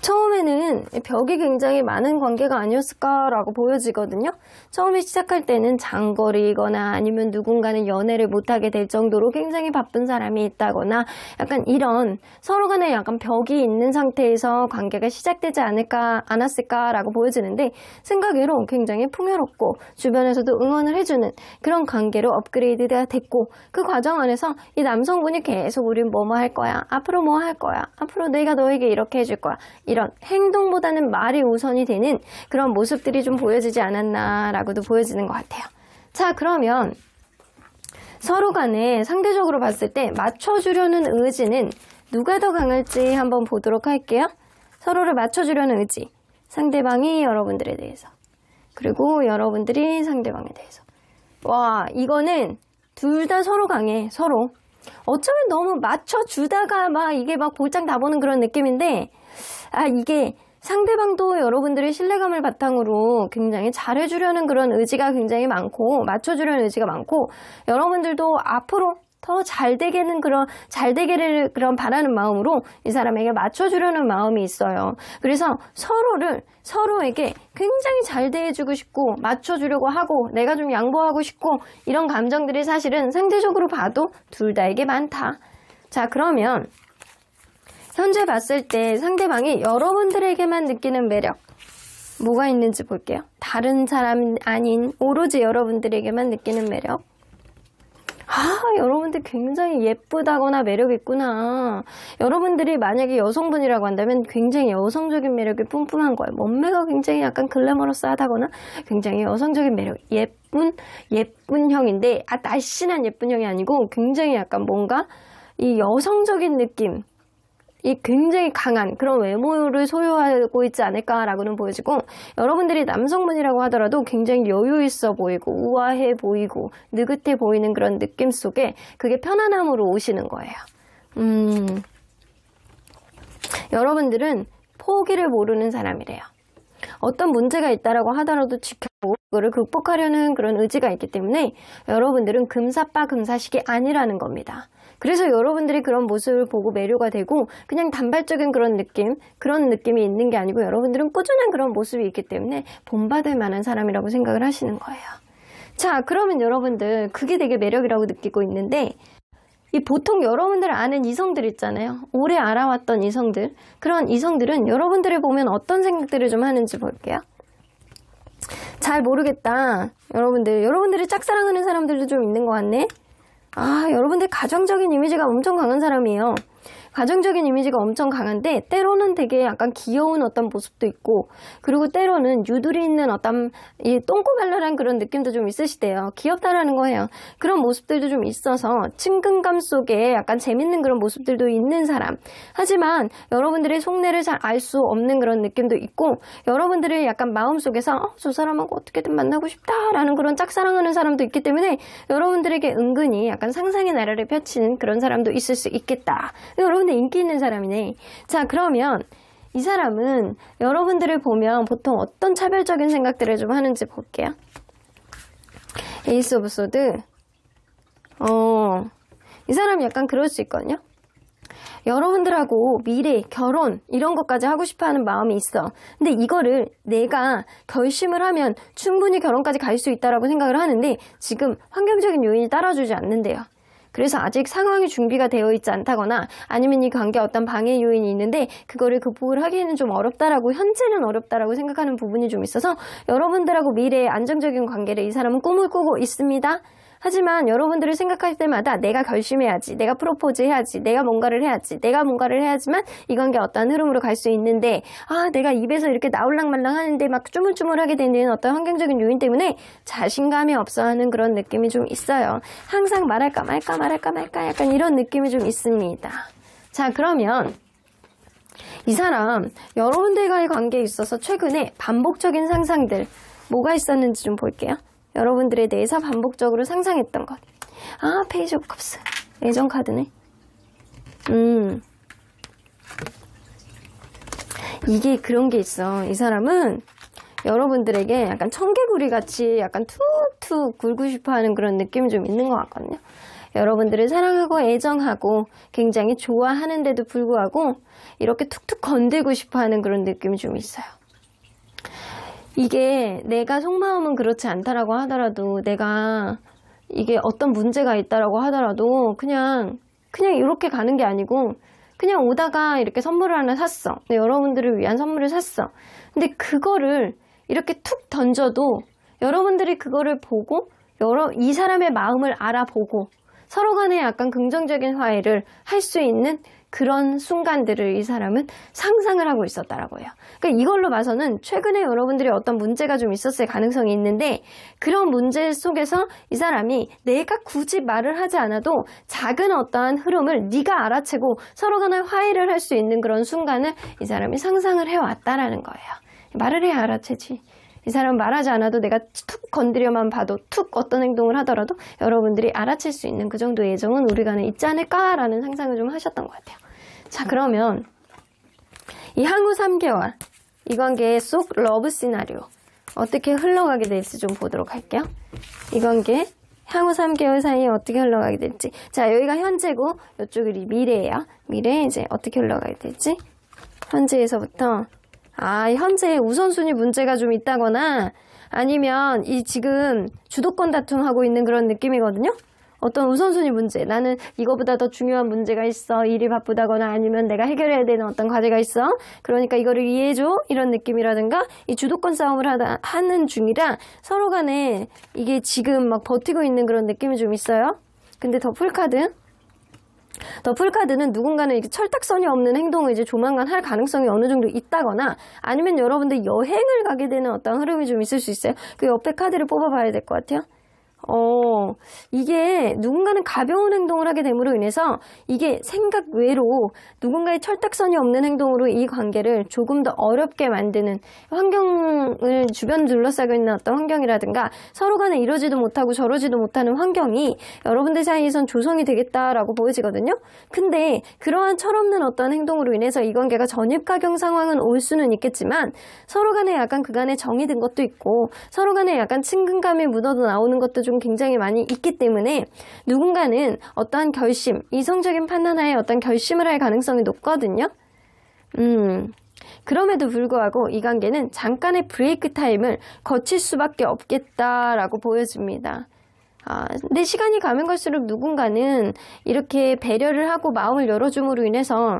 처음에는 벽이 굉장히 많은 관계가 아니었을까라고 보여지거든요. 처음에 시작할 때는 장거리이거나 아니면 누군가는 연애를 못하게 될 정도로 굉장히 바쁜 사람이 있다거나 약간 이런 서로 간에 약간 벽이 있는 상태에서 관계가 시작되지 않았을까라고 보여지는데 생각외로 굉장히 풍요롭고 주변에서도 응원을 해주는 그런 관계로 업그레이드가 됐고 그 과정 안에서 이 남성분이 계속 우린 뭐뭐 할 거야. 앞으로 뭐 할 거야. 앞으로 내가 너에게 이렇게 해줄 거야. 이런 행동보다는 말이 우선이 되는 그런 모습들이 좀 보여지지 않았나라고도 보여지는 것 같아요. 자, 그러면 서로 간에 상대적으로 봤을 때 맞춰주려는 의지는 누가 더 강할지 한번 보도록 할게요. 서로를 맞춰주려는 의지. 상대방이 여러분들에 대해서. 그리고 여러분들이 상대방에 대해서. 와, 이거는 둘 다 서로 강해. 서로. 어쩌면 너무 맞춰주다가 이게 볼장 다 보는 그런 느낌인데 이게 상대방도 여러분들의 신뢰감을 바탕으로 굉장히 잘해주려는 그런 의지가 굉장히 많고 맞춰주려는 의지가 많고 여러분들도 앞으로 더 잘 되기를 그런 바라는 마음으로 이 사람에게 맞춰주려는 마음이 있어요. 그래서 서로에게 굉장히 잘 대해주고 싶고 맞춰주려고 하고 내가 좀 양보하고 싶고 이런 감정들이 사실은 상대적으로 봐도 둘 다에게 많다. 자, 그러면 현재 봤을 때 상대방이 여러분들에게만 느끼는 매력 뭐가 있는지 볼게요. 다른 사람 아닌 오로지 여러분들에게만 느끼는 매력. 여러분들 굉장히 예쁘다거나 매력 있구나. 여러분들이 만약에 여성분이라고 한다면 굉장히 여성적인 매력이 뿜뿜한 거예요. 몸매가 굉장히 약간 글래머러스하다거나 굉장히 여성적인 매력, 예쁜 형인데 날씬한 예쁜 형이 아니고 굉장히 약간 뭔가 이 여성적인 느낌 이 굉장히 강한 그런 외모를 소유하고 있지 않을까라고는 보여지고 여러분들이 남성분이라고 하더라도 굉장히 여유 있어 보이고 우아해 보이고 느긋해 보이는 그런 느낌 속에 그게 편안함으로 오시는 거예요. 여러분들은 포기를 모르는 사람이래요. 어떤 문제가 있다라고 하더라도 그거를 극복하려는 그런 의지가 있기 때문에 여러분들은 금사빠 금사식이 아니라는 겁니다. 그래서 여러분들이 그런 모습을 보고 매료가 되고 그냥 단발적인 그런 느낌이 있는 게 아니고 여러분들은 꾸준한 그런 모습이 있기 때문에 본받을 만한 사람이라고 생각을 하시는 거예요. 자, 그러면 여러분들 그게 되게 매력이라고 느끼고 있는데 이 보통 여러분들 아는 이성들 있잖아요. 오래 알아왔던 이성들. 그런 이성들은 여러분들을 보면 어떤 생각들을 좀 하는지 볼게요. 잘 모르겠다. 여러분들이 짝사랑하는 사람들도 좀 있는 것 같네. 아, 여러분들 가정적인 이미지가 엄청 강한 사람이에요. 가정적인 이미지가 엄청 강한데 때로는 되게 약간 귀여운 어떤 모습도 있고 그리고 때로는 유두리 있는 어떤 이 똥꼬발랄한 그런 느낌도 좀 있으시대요. 귀엽다라는 거예요. 그런 모습들도 좀 있어서 친근감 속에 약간 재밌는 그런 모습들도 있는 사람. 하지만 여러분들의 속내를 잘 알 수 없는 그런 느낌도 있고 여러분들의 약간 마음속에서 저 사람하고 어떻게든 만나고 싶다라는 그런 짝사랑하는 사람도 있기 때문에 여러분들에게 은근히 약간 상상의 나래를 펼치는 그런 사람도 있을 수 있겠다. 여러분들 인기 있는 사람이네. 자, 그러면 이 사람은 여러분들을 보면 보통 어떤 차별적인 생각들을 좀 하는지 볼게요. 에이스 오브 소드. 이 사람이 약간 그럴 수 있거든요. 여러분들하고 미래, 결혼 이런 것까지 하고 싶어하는 마음이 있어. 근데 이거를 내가 결심을 하면 충분히 결혼까지 갈 수 있다라고 생각을 하는데 지금 환경적인 요인이 따라주지 않는데요. 그래서 아직 상황이 준비가 되어 있지 않다거나 아니면 이 관계에 어떤 방해 요인이 있는데 그거를 극복을 하기에는 좀 어렵다라고 현재는 어렵다라고 생각하는 부분이 좀 있어서 여러분들하고 미래의 안정적인 관계를 이 사람은 꿈을 꾸고 있습니다. 하지만 여러분들을 생각할 때마다 내가 결심해야지, 내가 프로포즈 해야지, 내가 뭔가를 해야지만 이 관계 어떤 흐름으로 갈 수 있는데 내가 입에서 이렇게 나올랑말랑 하는데 막 쭈물쭈물하게 되는 어떤 환경적인 요인 때문에 자신감이 없어하는 그런 느낌이 좀 있어요. 항상 말할까 약간 이런 느낌이 좀 있습니다. 자, 그러면 이 사람 여러분들과의 관계에 있어서 최근에 반복적인 상상들 뭐가 있었는지 좀 볼게요. 여러분들에 대해서 반복적으로 상상했던 것. 페이지 오브 컵스. 애정 카드네. 이게 그런 게 있어. 이 사람은 여러분들에게 약간 청개구리 같이 약간 툭툭 굴고 싶어 하는 그런 느낌이 좀 있는 것 같거든요. 여러분들을 사랑하고 애정하고 굉장히 좋아하는데도 불구하고 이렇게 툭툭 건들고 싶어 하는 그런 느낌이 좀 있어요. 이게 내가 속마음은 그렇지 않다라고 하더라도 내가 이게 어떤 문제가 있다라고 하더라도 그냥 이렇게 가는 게 아니고 그냥 오다가 이렇게 선물을 하나 샀어. 여러분들을 위한 선물을 샀어. 근데 그거를 이렇게 툭 던져도 여러분들이 그거를 보고 이 사람의 마음을 알아보고 서로 간에 약간 긍정적인 화해를 할 수 있는 그런 순간들을 이 사람은 상상을 하고 있었다라고 해요. 그러니까 이걸로 봐서는 최근에 여러분들이 어떤 문제가 좀 있었을 가능성이 있는데 그런 문제 속에서 이 사람이 내가 굳이 말을 하지 않아도 작은 어떠한 흐름을 네가 알아채고 서로 간에 화해를 할 수 있는 그런 순간을 이 사람이 상상을 해왔다라는 거예요. 말을 해야 알아채지. 이 사람 말하지 않아도 내가 툭 건드려만 봐도 툭 어떤 행동을 하더라도 여러분들이 알아챌 수 있는 그 정도의 애정은 우리 간에 있지 않을까라는 상상을 좀 하셨던 것 같아요. 자, 그러면 이 향후 3개월 이 관계의 속 러브 시나리오 어떻게 흘러가게 될지 좀 보도록 할게요. 이 관계 향후 3개월 사이에 어떻게 흘러가게 될지. 자, 여기가 현재고 이쪽이 미래예요. 미래에 이제 어떻게 흘러가게 될지. 현재에서부터 현재의 우선순위 문제가 좀 있다거나 아니면 이 지금 주도권 다툼하고 있는 그런 느낌이거든요. 어떤 우선순위 문제, 나는 이거보다 더 중요한 문제가 있어. 일이 바쁘다거나 아니면 내가 해결해야 되는 어떤 과제가 있어. 그러니까 이거를 이해해줘. 이런 느낌이라든가 이 주도권 싸움을 하는 중이라 서로 간에 이게 지금 막 버티고 있는 그런 느낌이 좀 있어요. 근데 더 풀카드는 누군가는 이게 철딱선이 없는 행동을 이제 조만간 할 가능성이 어느 정도 있다거나 아니면 여러분들 여행을 가게 되는 어떤 흐름이 좀 있을 수 있어요. 그 옆에 카드를 뽑아봐야 될 것 같아요. 이게 누군가는 가벼운 행동을 하게 됨으로 인해서 이게 생각 외로 누군가의 철딱선이 없는 행동으로 이 관계를 조금 더 어렵게 만드는 환경을 주변 둘러싸고 있는 어떤 환경이라든가 서로 간에 이러지도 못하고 저러지도 못하는 환경이 여러분들 사이에선 조성이 되겠다라고 보여지거든요. 근데 그러한 철없는 어떤 행동으로 인해서 이 관계가 전입가경 상황은 올 수는 있겠지만 서로 간에 약간 그간에 정이 든 것도 있고 서로 간에 약간 친근감이 묻어도 나오는 것도 좀 굉장히 많이 있기 때문에 누군가는 어떠한 결심, 이성적인 판단하에 어떤 결심을 할 가능성이 높거든요. 그럼에도 불구하고 이 관계는 잠깐의 브레이크 타임을 거칠 수밖에 없겠다라고 보여집니다. 근데 시간이 가면 갈수록 누군가는 이렇게 배려를 하고 마음을 열어줌으로 인해서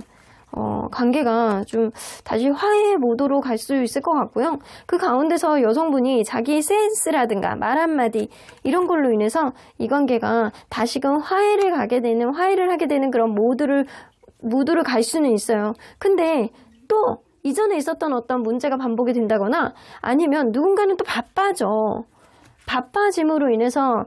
관계가 좀 다시 화해의 모드로 갈 수 있을 것 같고요. 그 가운데서 여성분이 자기 센스라든가 말 한마디 이런 걸로 인해서 이 관계가 다시금 화해를 하게 되는 그런 모드를 갈 수는 있어요. 근데 또 이전에 있었던 어떤 문제가 반복이 된다거나 아니면 누군가는 또 바빠짐으로 인해서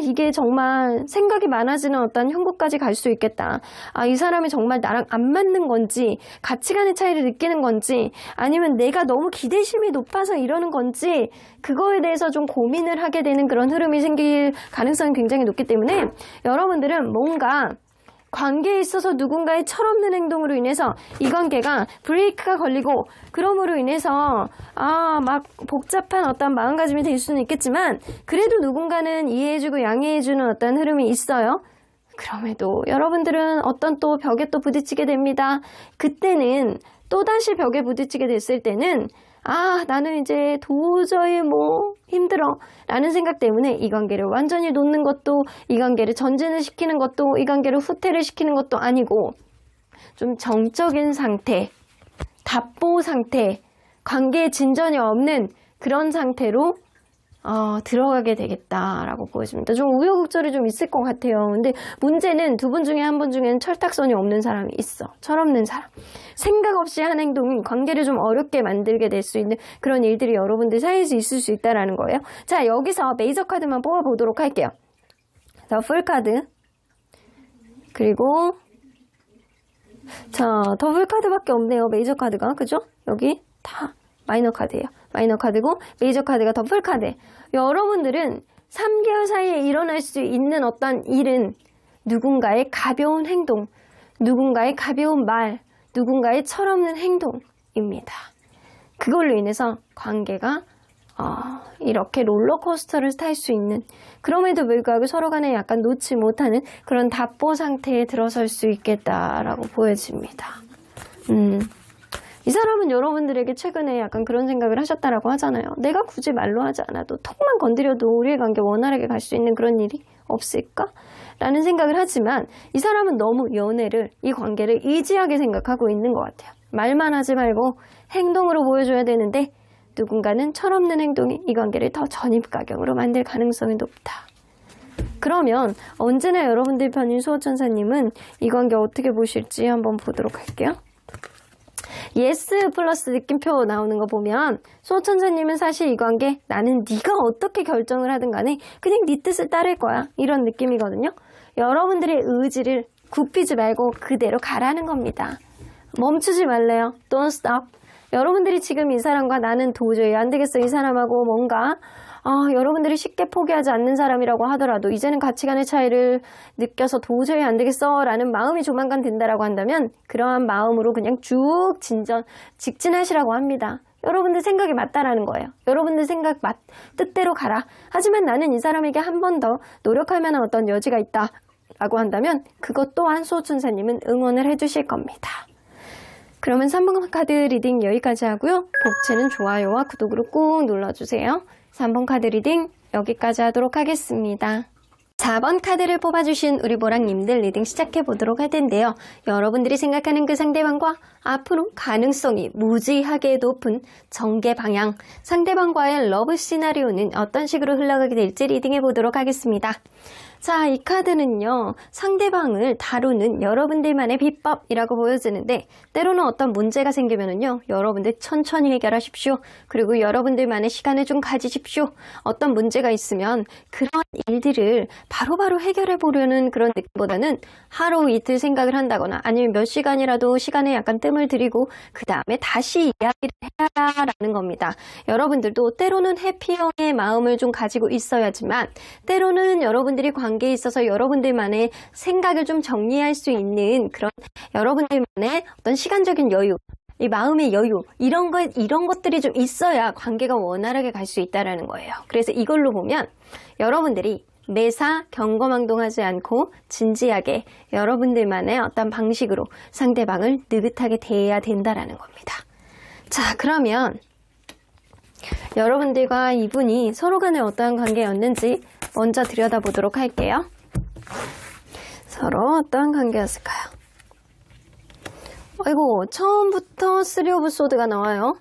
이게 정말 생각이 많아지는 어떤 형국까지 갈 수 있겠다. 이 사람이 정말 나랑 안 맞는 건지 가치관의 차이를 느끼는 건지 아니면 내가 너무 기대심이 높아서 이러는 건지 그거에 대해서 좀 고민을 하게 되는 그런 흐름이 생길 가능성이 굉장히 높기 때문에 여러분들은 뭔가 관계에 있어서 누군가의 철없는 행동으로 인해서 이 관계가 브레이크가 걸리고 그럼으로 인해서 막 복잡한 어떤 마음가짐이 될 수는 있겠지만 그래도 누군가는 이해해주고 양해해주는 어떤 흐름이 있어요. 그럼에도 여러분들은 어떤 또 벽에 또 부딪히게 됩니다. 그때는 또다시 벽에 부딪히게 됐을 때는 나는 이제 도저히 힘들어 라는 생각 때문에 이 관계를 완전히 놓는 것도 이 관계를 전진을 시키는 것도 이 관계를 후퇴를 시키는 것도 아니고 좀 정적인 상태, 답보 상태, 관계에 진전이 없는 그런 상태로 들어가게 되겠다라고 보여집니다. 좀 우여곡절이 좀 있을 것 같아요. 근데 문제는 두 분 중에 한 분 중에는 철딱선이 없는 사람이 있어. 철없는 사람. 생각 없이 한 행동이 관계를 좀 어렵게 만들게 될 수 있는 그런 일들이 여러분들 사이에서 있을 수 있다는 거예요. 자, 여기서 메이저 카드만 뽑아보도록 할게요. 자, 풀 카드. 그리고 더블 카드밖에 없네요. 메이저 카드가. 그죠? 여기 다 마이너 카드예요. 마이너 카드고 메이저 카드가 더블 카드. 여러분들은 3개월 사이에 일어날 수 있는 어떤 일은 누군가의 가벼운 행동, 누군가의 가벼운 말, 누군가의 철없는 행동입니다. 그걸로 인해서 관계가 이렇게 롤러코스터를 탈 수 있는 그럼에도 불구하고 서로 간에 약간 놓지 못하는 그런 답보 상태에 들어설 수 있겠다라고 보여집니다. 이 사람은 여러분들에게 최근에 약간 그런 생각을 하셨다라고 하잖아요. 내가 굳이 말로 하지 않아도 톡만 건드려도 우리의 관계 원활하게 갈 수 있는 그런 일이 없을까? 라는 생각을 하지만 이 사람은 너무 연애를, 이 관계를 이지하게 생각하고 있는 것 같아요. 말만 하지 말고 행동으로 보여줘야 되는데 누군가는 철없는 행동이 이 관계를 더 전입가경으로 만들 가능성이 높다. 그러면 언제나 여러분들 편인 수호천사님은 이 관계 어떻게 보실지 한번 보도록 할게요. 예스 플러스 느낌표 나오는 거 보면 수호천사님은 사실 이 관계 나는 네가 어떻게 결정을 하든 간에 그냥 네 뜻을 따를 거야 이런 느낌이거든요. 여러분들의 의지를 굽히지 말고 그대로 가라는 겁니다. 멈추지 말래요. Don't stop. 여러분들이 지금 이 사람과 나는 도저히 안 되겠어 이 사람하고 뭔가 여러분들이 쉽게 포기하지 않는 사람이라고 하더라도 이제는 가치관의 차이를 느껴서 도저히 안 되겠어 라는 마음이 조만간 든다라고 한다면 그러한 마음으로 그냥 쭉 직진하시라고 합니다. 여러분들 생각이 맞다라는 거예요. 여러분들 생각 뜻대로 가라. 하지만 나는 이 사람에게 한 번 더 노력할 만한 어떤 여지가 있다 라고 한다면 그것 또한 수호천사님은 응원을 해주실 겁니다. 그러면 3번 카드 리딩 여기까지 하고요. 복채는 좋아요와 구독으로 꾹 눌러주세요. 3번 카드 리딩 여기까지 하도록 하겠습니다. 4번 카드를 뽑아주신 우리 보랑님들 리딩 시작해보도록 할 텐데요. 여러분들이 생각하는 그 상대방과 앞으로 가능성이 무지하게 높은 전개 방향, 상대방과의 러브 시나리오는 어떤 식으로 흘러가게 될지 리딩해보도록 하겠습니다. 자, 이 카드는요, 상대방을 다루는 여러분들만의 비법이라고 보여지는데, 때로는 어떤 문제가 생기면은요, 여러분들 천천히 해결하십시오. 그리고 여러분들만의 시간을 좀 가지십시오. 어떤 문제가 있으면 그런 일들을 바로바로 해결해 보려는 그런 느낌보다는 하루 이틀 생각을 한다거나 아니면 몇 시간이라도 시간에 약간 뜸을 들이고 그 다음에 다시 이야기를 해야라는 겁니다. 여러분들도 때로는 해피형의 마음을 좀 가지고 있어야지만 때로는 여러분들이 관계에 있어서 여러분들만의 생각을 좀 정리할 수 있는 그런 여러분들만의 어떤 시간적인 여유, 이 마음의 여유, 이런 것들이 좀 있어야 관계가 원활하게 갈 수 있다는 거예요. 그래서 이걸로 보면 여러분들이 매사 경거망동하지 않고 진지하게 여러분들만의 어떤 방식으로 상대방을 느긋하게 대해야 된다라는 겁니다. 자, 그러면 여러분들과 이분이 서로 간에 어떠한 관계였는지 먼저 들여다보도록 할게요. 서로 어떠한 관계였을까요? 아이고, 처음부터 3 오브 소드가 나와요.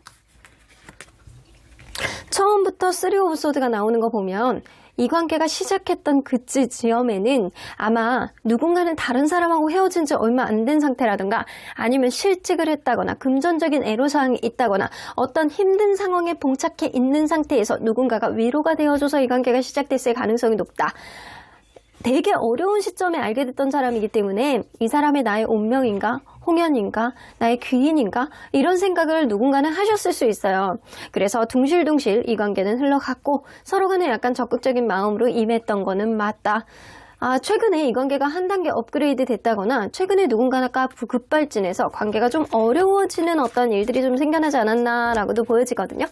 처음부터 3 오브 소드가 나오는 거 보면 이 관계가 시작했던 그쯤 지점에는 아마 누군가는 다른 사람하고 헤어진 지 얼마 안 된 상태라든가 아니면 실직을 했다거나 금전적인 애로사항이 있다거나 어떤 힘든 상황에 봉착해 있는 상태에서 누군가가 위로가 되어줘서 이 관계가 시작됐을 가능성이 높다. 되게 어려운 시점에 알게 됐던 사람이기 때문에 이 사람이 나의 운명인가? 홍연인가? 나의 귀인인가? 이런 생각을 누군가는 하셨을 수 있어요. 그래서 둥실둥실 이 관계는 흘러갔고 서로 간에 약간 적극적인 마음으로 임했던 거는 맞다. 아, 최근에 이 관계가 한 단계 업그레이드 됐다거나 최근에 누군가가 급발진해서 관계가 좀 어려워지는 어떤 일들이 좀 생겨나지 않았나라고도 보여지거든요.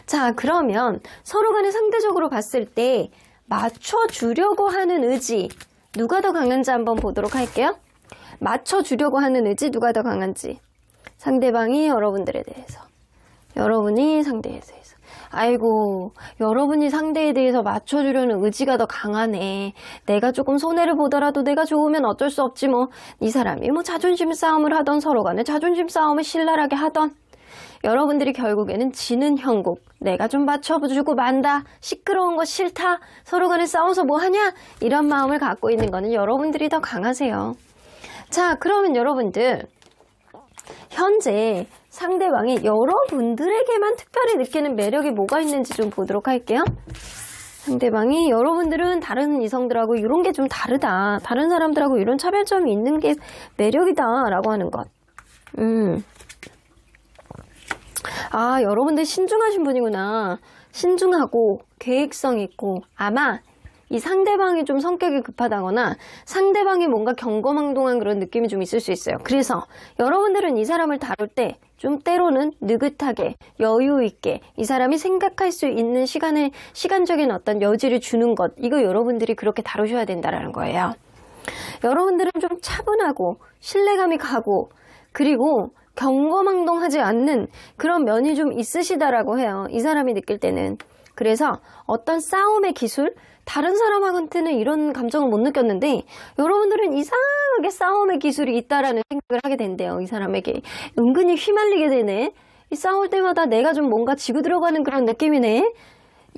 자, 그러면 서로 간에 상대적으로 봤을 때 맞춰주려고 하는 의지 누가 더 강한지 한번 보도록 할게요. 맞춰주려고 하는 의지 누가 더 강한지. 상대방이 여러분들에 대해서, 여러분이 상대에 대해서. 아이고, 여러분이 상대에 대해서 맞춰주려는 의지가 더 강하네. 내가 조금 손해를 보더라도 내가 좋으면 어쩔 수 없지 뭐. 이 사람이 뭐 자존심 싸움을 하던 서로 간에 자존심 싸움을 신랄하게 하던 여러분들이 결국에는 지는 형국, 내가 좀 맞춰주고 만다, 시끄러운 거 싫다, 서로 간에 싸워서 뭐 하냐, 이런 마음을 갖고 있는 거는 여러분들이 더 강하세요. 자, 그러면 여러분들 현재 상대방이 여러분들에게만 특별히 느끼는 매력이 뭐가 있는지 좀 보도록 할게요. 상대방이 여러분들은 다른 이성들하고 이런 게 좀 다르다, 다른 사람들하고 이런 차별점이 있는 게 매력이다 라고 하는 것. 아, 여러분들 신중하신 분이구나. 신중하고 계획성 있고 아마 이 상대방이 좀 성격이 급하다거나 상대방이 뭔가 경거망동한 그런 느낌이 좀 있을 수 있어요. 그래서 여러분들은 이 사람을 다룰 때 좀 때로는 느긋하게 여유 있게 이 사람이 생각할 수 있는 시간적인 어떤 여지를 주는 것, 이거 여러분들이 그렇게 다루셔야 된다는 거예요. 여러분들은 좀 차분하고 신뢰감이 가고 그리고 경거망동하지 않는 그런 면이 좀 있으시다라고 해요. 이 사람이 느낄 때는. 그래서 어떤 싸움의 기술, 다른 사람한테는 이런 감정을 못 느꼈는데 여러분들은 이상하게 싸움의 기술이 있다라는 생각을 하게 된대요. 이 사람에게. 은근히 휘말리게 되네. 이 싸울 때마다 내가 좀 뭔가 지고 들어가는 그런 느낌이네.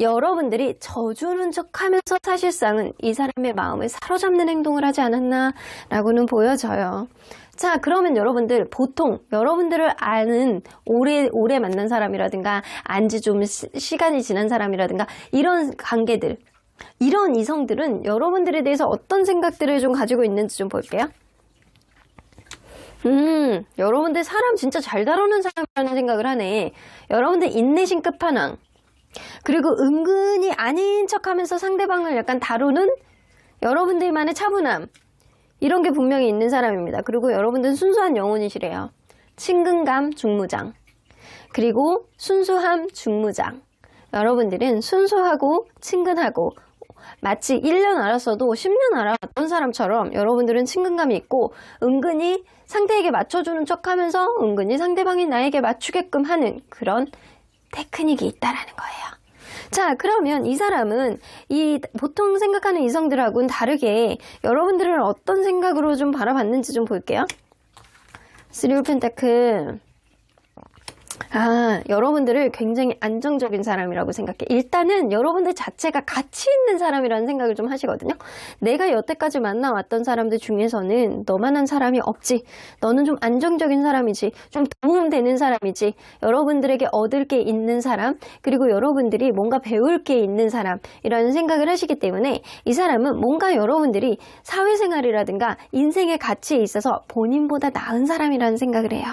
여러분들이 져주는 척하면서 사실상은 이 사람의 마음을 사로잡는 행동을 하지 않았나라고는 보여져요. 자, 그러면 여러분들 보통 여러분들을 아는 오래 만난 사람이라든가 안지 좀 시간이 지난 사람이라든가 이런 관계들, 이런 이성들은 여러분들에 대해서 어떤 생각들을 좀 가지고 있는지 좀 볼게요. 여러분들 사람 진짜 잘 다루는 사람이라는 생각을 하네. 여러분들 인내심 끝판왕. 그리고 은근히 아닌 척하면서 상대방을 약간 다루는 여러분들만의 차분함. 이런 게 분명히 있는 사람입니다. 그리고 여러분들은 순수한 영혼이시래요. 친근감 중무장. 그리고 순수함 중무장. 여러분들은 순수하고 친근하고 마치 1년 알았어도 10년 알아봤던 사람처럼 여러분들은 친근감이 있고 은근히 상대에게 맞춰주는 척하면서 은근히 상대방이 나에게 맞추게끔 하는 그런 테크닉이 있다라는 거예요. 자, 그러면 이 사람은 이 보통 생각하는 이성들하고는 다르게 여러분들을 어떤 생각으로 좀 바라봤는지 좀 볼게요. 3 오브 펜타클. 여러분들을 굉장히 안정적인 사람이라고 생각해. 일단은 여러분들 자체가 가치 있는 사람이라는 생각을 좀 하시거든요. 내가 여태까지 만나왔던 사람들 중에서는 너만한 사람이 없지. 너는 좀 안정적인 사람이지. 좀 도움되는 사람이지. 여러분들에게 얻을 게 있는 사람, 그리고 여러분들이 뭔가 배울 게 있는 사람이라는 생각을 하시기 때문에 이 사람은 뭔가 여러분들이 사회생활이라든가 인생의 가치에 있어서 본인보다 나은 사람이라는 생각을 해요.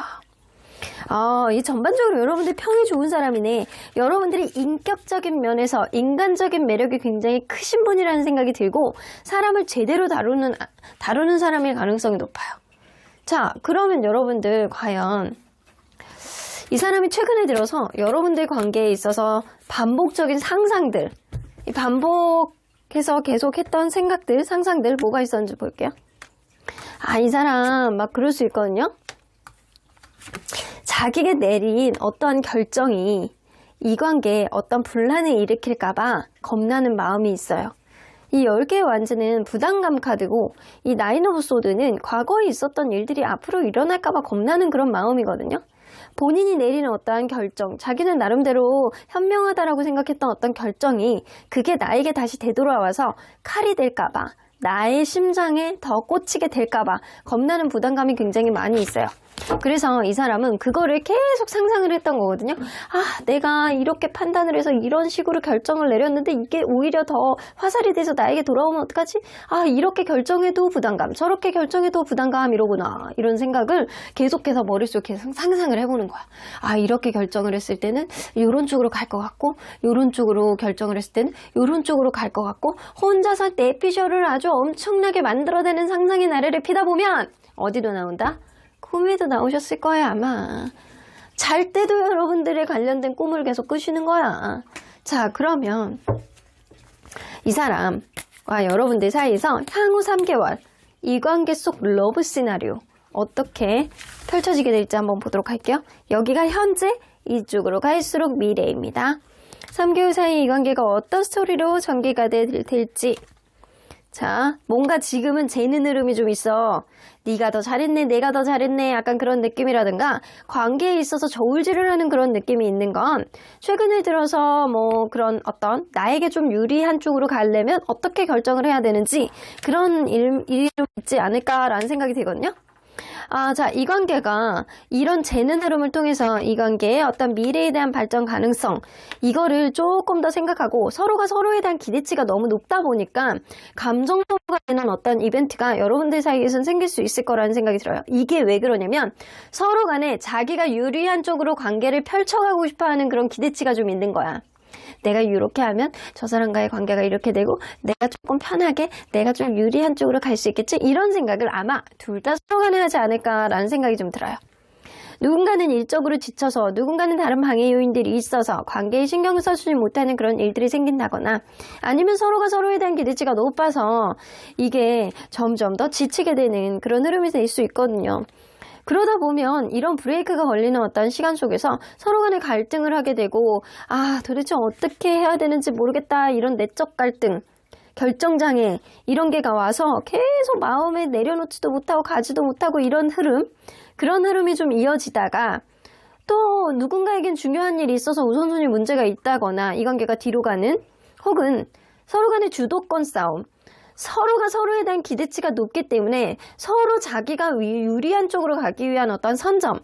이 전반적으로 여러분들 평이 좋은 사람이네. 여러분들이 인격적인 면에서 인간적인 매력이 굉장히 크신 분이라는 생각이 들고 사람을 제대로 다루는 사람일 가능성이 높아요. 자, 그러면 여러분들 과연 이 사람이 최근에 들어서 여러분들 관계에 있어서 반복적인 상상들, 이 반복해서 계속했던 생각들, 상상들 뭐가 있었는지 볼게요. 이 사람 막 그럴 수 있거든요. 자기가 내린 어떠한 결정이 이 관계에 어떤 분란을 일으킬까봐 겁나는 마음이 있어요. 이 10개의 완즈는 부담감 카드고 이 나인 오브 소드는 과거에 있었던 일들이 앞으로 일어날까봐 겁나는 그런 마음이거든요. 본인이 내리는 어떠한 결정, 자기는 나름대로 현명하다라고 생각했던 어떤 결정이 그게 나에게 다시 되돌아와서 칼이 될까봐, 나의 심장에 더 꽂히게 될까봐 겁나는 부담감이 굉장히 많이 있어요. 그래서 이 사람은 그거를 계속 상상을 했던 거거든요. 내가 이렇게 판단을 해서 이런 식으로 결정을 내렸는데 이게 오히려 더 화살이 돼서 나에게 돌아오면 어떡하지? 이렇게 결정해도 부담감, 저렇게 결정해도 부담감 이러구나. 이런 생각을 계속해서 머릿속에 상상을 해보는 거야. 이렇게 결정을 했을 때는 이런 쪽으로 갈 것 같고, 이런 쪽으로 결정을 했을 때는 이런 쪽으로 갈 것 같고, 혼자서 내피셜을 아주 엄청나게 만들어내는 상상의 나래를 피다 보면 어디로 나온다? 꿈에도 나오셨을 거예요, 아마. 잘 때도 여러분들의 관련된 꿈을 계속 꾸시는 거야. 자, 그러면 이 사람과 여러분들 사이에서 향후 3개월 이 관계 속 러브 시나리오 어떻게 펼쳐지게 될지 한번 보도록 할게요. 여기가 현재, 이쪽으로 갈수록 미래입니다. 3개월 사이 이 관계가 어떤 스토리로 전개가 될지. 자, 뭔가 지금은 재는 흐름이 좀 있어. 네가 더 잘했네, 내가 더 잘했네, 약간 그런 느낌이라든가 관계에 있어서 저울질을 하는 그런 느낌이 있는 건 최근에 들어서 뭐 그런 어떤 나에게 좀 유리한 쪽으로 가려면 어떻게 결정을 해야 되는지 그런 일이 좀 있지 않을까라는 생각이 들거든요. 자, 이 관계가 이런 재는 흐름을 통해서 이 관계의 어떤 미래에 대한 발전 가능성, 이거를 조금 더 생각하고 서로가 서로에 대한 기대치가 너무 높다 보니까 감정 소모가 되는 어떤 이벤트가 여러분들 사이에서는 생길 수 있을 거라는 생각이 들어요. 이게 왜 그러냐면 서로 간에 자기가 유리한 쪽으로 관계를 펼쳐가고 싶어 하는 그런 기대치가 좀 있는 거야. 내가 이렇게 하면 저 사람과의 관계가 이렇게 되고 내가 조금 편하게 내가 좀 유리한 쪽으로 갈 수 있겠지? 이런 생각을 아마 둘 다 서로 간에 하지 않을까라는 생각이 좀 들어요. 누군가는 일적으로 지쳐서 누군가는 다른 방해 요인들이 있어서 관계에 신경을 써주지 못하는 그런 일들이 생긴다거나 아니면 서로가 서로에 대한 기대치가 높아서 이게 점점 더 지치게 되는 그런 흐름이 될 수 있거든요. 그러다 보면 이런 브레이크가 걸리는 어떤 시간 속에서 서로 간에 갈등을 하게 되고 도대체 어떻게 해야 되는지 모르겠다 이런 내적 갈등, 결정장애 이런 게가 와서 계속 마음에 내려놓지도 못하고 가지도 못하고 이런 흐름, 그런 흐름이 좀 이어지다가 또 누군가에겐 중요한 일이 있어서 우선순위 문제가 있다거나 이 관계가 뒤로 가는, 혹은 서로 간의 주도권 싸움, 서로가 서로에 대한 기대치가 높기 때문에 서로 자기가 유리한 쪽으로 가기 위한 어떤 선점,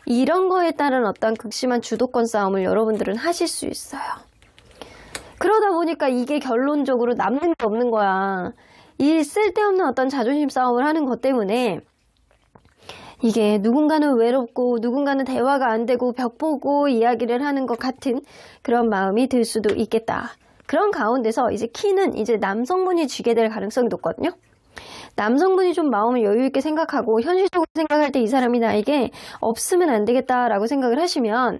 이런 거에 따른 어떤 극심한 주도권 싸움을 여러분들은 하실 수 있어요. 그러다 보니까 이게 결론적으로 남는 게 없는 거야. 이 쓸데없는 어떤 자존심 싸움을 하는 것 때문에 이게 누군가는 외롭고 누군가는 대화가 안 되고 벽 보고 이야기를 하는 것 같은 그런 마음이 들 수도 있겠다. 그런 가운데서 이제 키는 이제 남성분이 쥐게 될 가능성이 높거든요. 남성분이 좀 마음을 여유 있게 생각하고 현실적으로 생각할 때 이 사람이 나에게 없으면 안 되겠다라고 생각을 하시면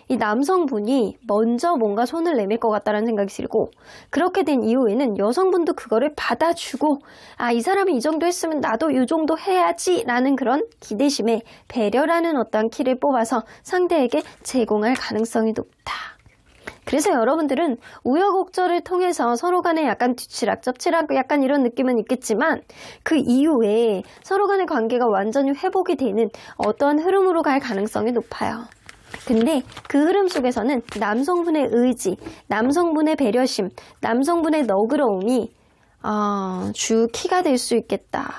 이 남성분이 먼저 뭔가 손을 내밀 것 같다는 생각이 들고, 그렇게 된 이후에는 여성분도 그거를 받아주고 이 사람이 이 정도 했으면 나도 이 정도 해야지 라는 그런 기대심에 배려라는 어떤 키를 뽑아서 상대에게 제공할 가능성이 높다. 그래서 여러분들은 우여곡절을 통해서 서로 간에 약간 뒤치락 접치락 약간 이런 느낌은 있겠지만 그 이후에 서로 간의 관계가 완전히 회복이 되는 어떠한 흐름으로 갈 가능성이 높아요. 근데 그 흐름 속에서는 남성분의 의지, 남성분의 배려심, 남성분의 너그러움이 주 키가 될 수 있겠다.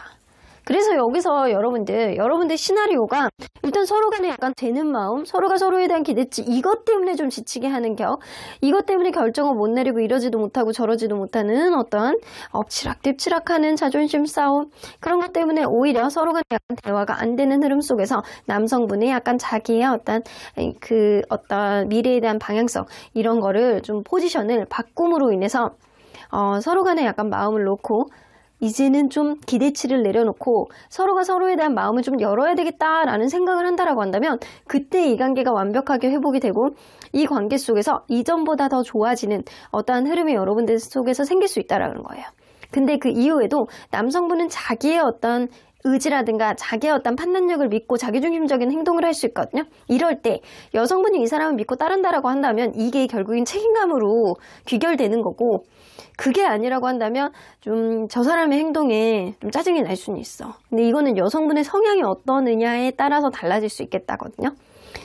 그래서 여기서 여러분들 시나리오가 일단 서로 간에 약간 되는 마음, 서로가 서로에 대한 기대치, 이것 때문에 좀 지치게 하는 격, 이것 때문에 결정을 못 내리고 이러지도 못하고 저러지도 못하는 어떤 엎치락뒤치락하는 자존심 싸움, 그런 것 때문에 오히려 서로 간에 약간 대화가 안 되는 흐름 속에서 남성분이 약간 자기의 어떤 미래에 대한 방향성, 이런 거를 좀 포지션을 바꿈으로 인해서 서로 간에 약간 마음을 놓고 이제는 좀 기대치를 내려놓고 서로가 서로에 대한 마음을 좀 열어야 되겠다라는 생각을 한다라고 한다면 그때 이 관계가 완벽하게 회복이 되고 이 관계 속에서 이전보다 더 좋아지는 어떠한 흐름이 여러분들 속에서 생길 수 있다라는 거예요. 근데 그 이후에도 남성분은 자기의 어떤 의지라든가 자기의 어떤 판단력을 믿고 자기중심적인 행동을 할 수 있거든요. 이럴 때 여성분이 이 사람을 믿고 따른다라고 한다면 이게 결국엔 책임감으로 귀결되는 거고, 그게 아니라고 한다면 좀 저 사람의 행동에 좀 짜증이 날 수는 있어. 근데 이거는 여성분의 성향이 어떠느냐에 따라서 달라질 수 있겠다거든요.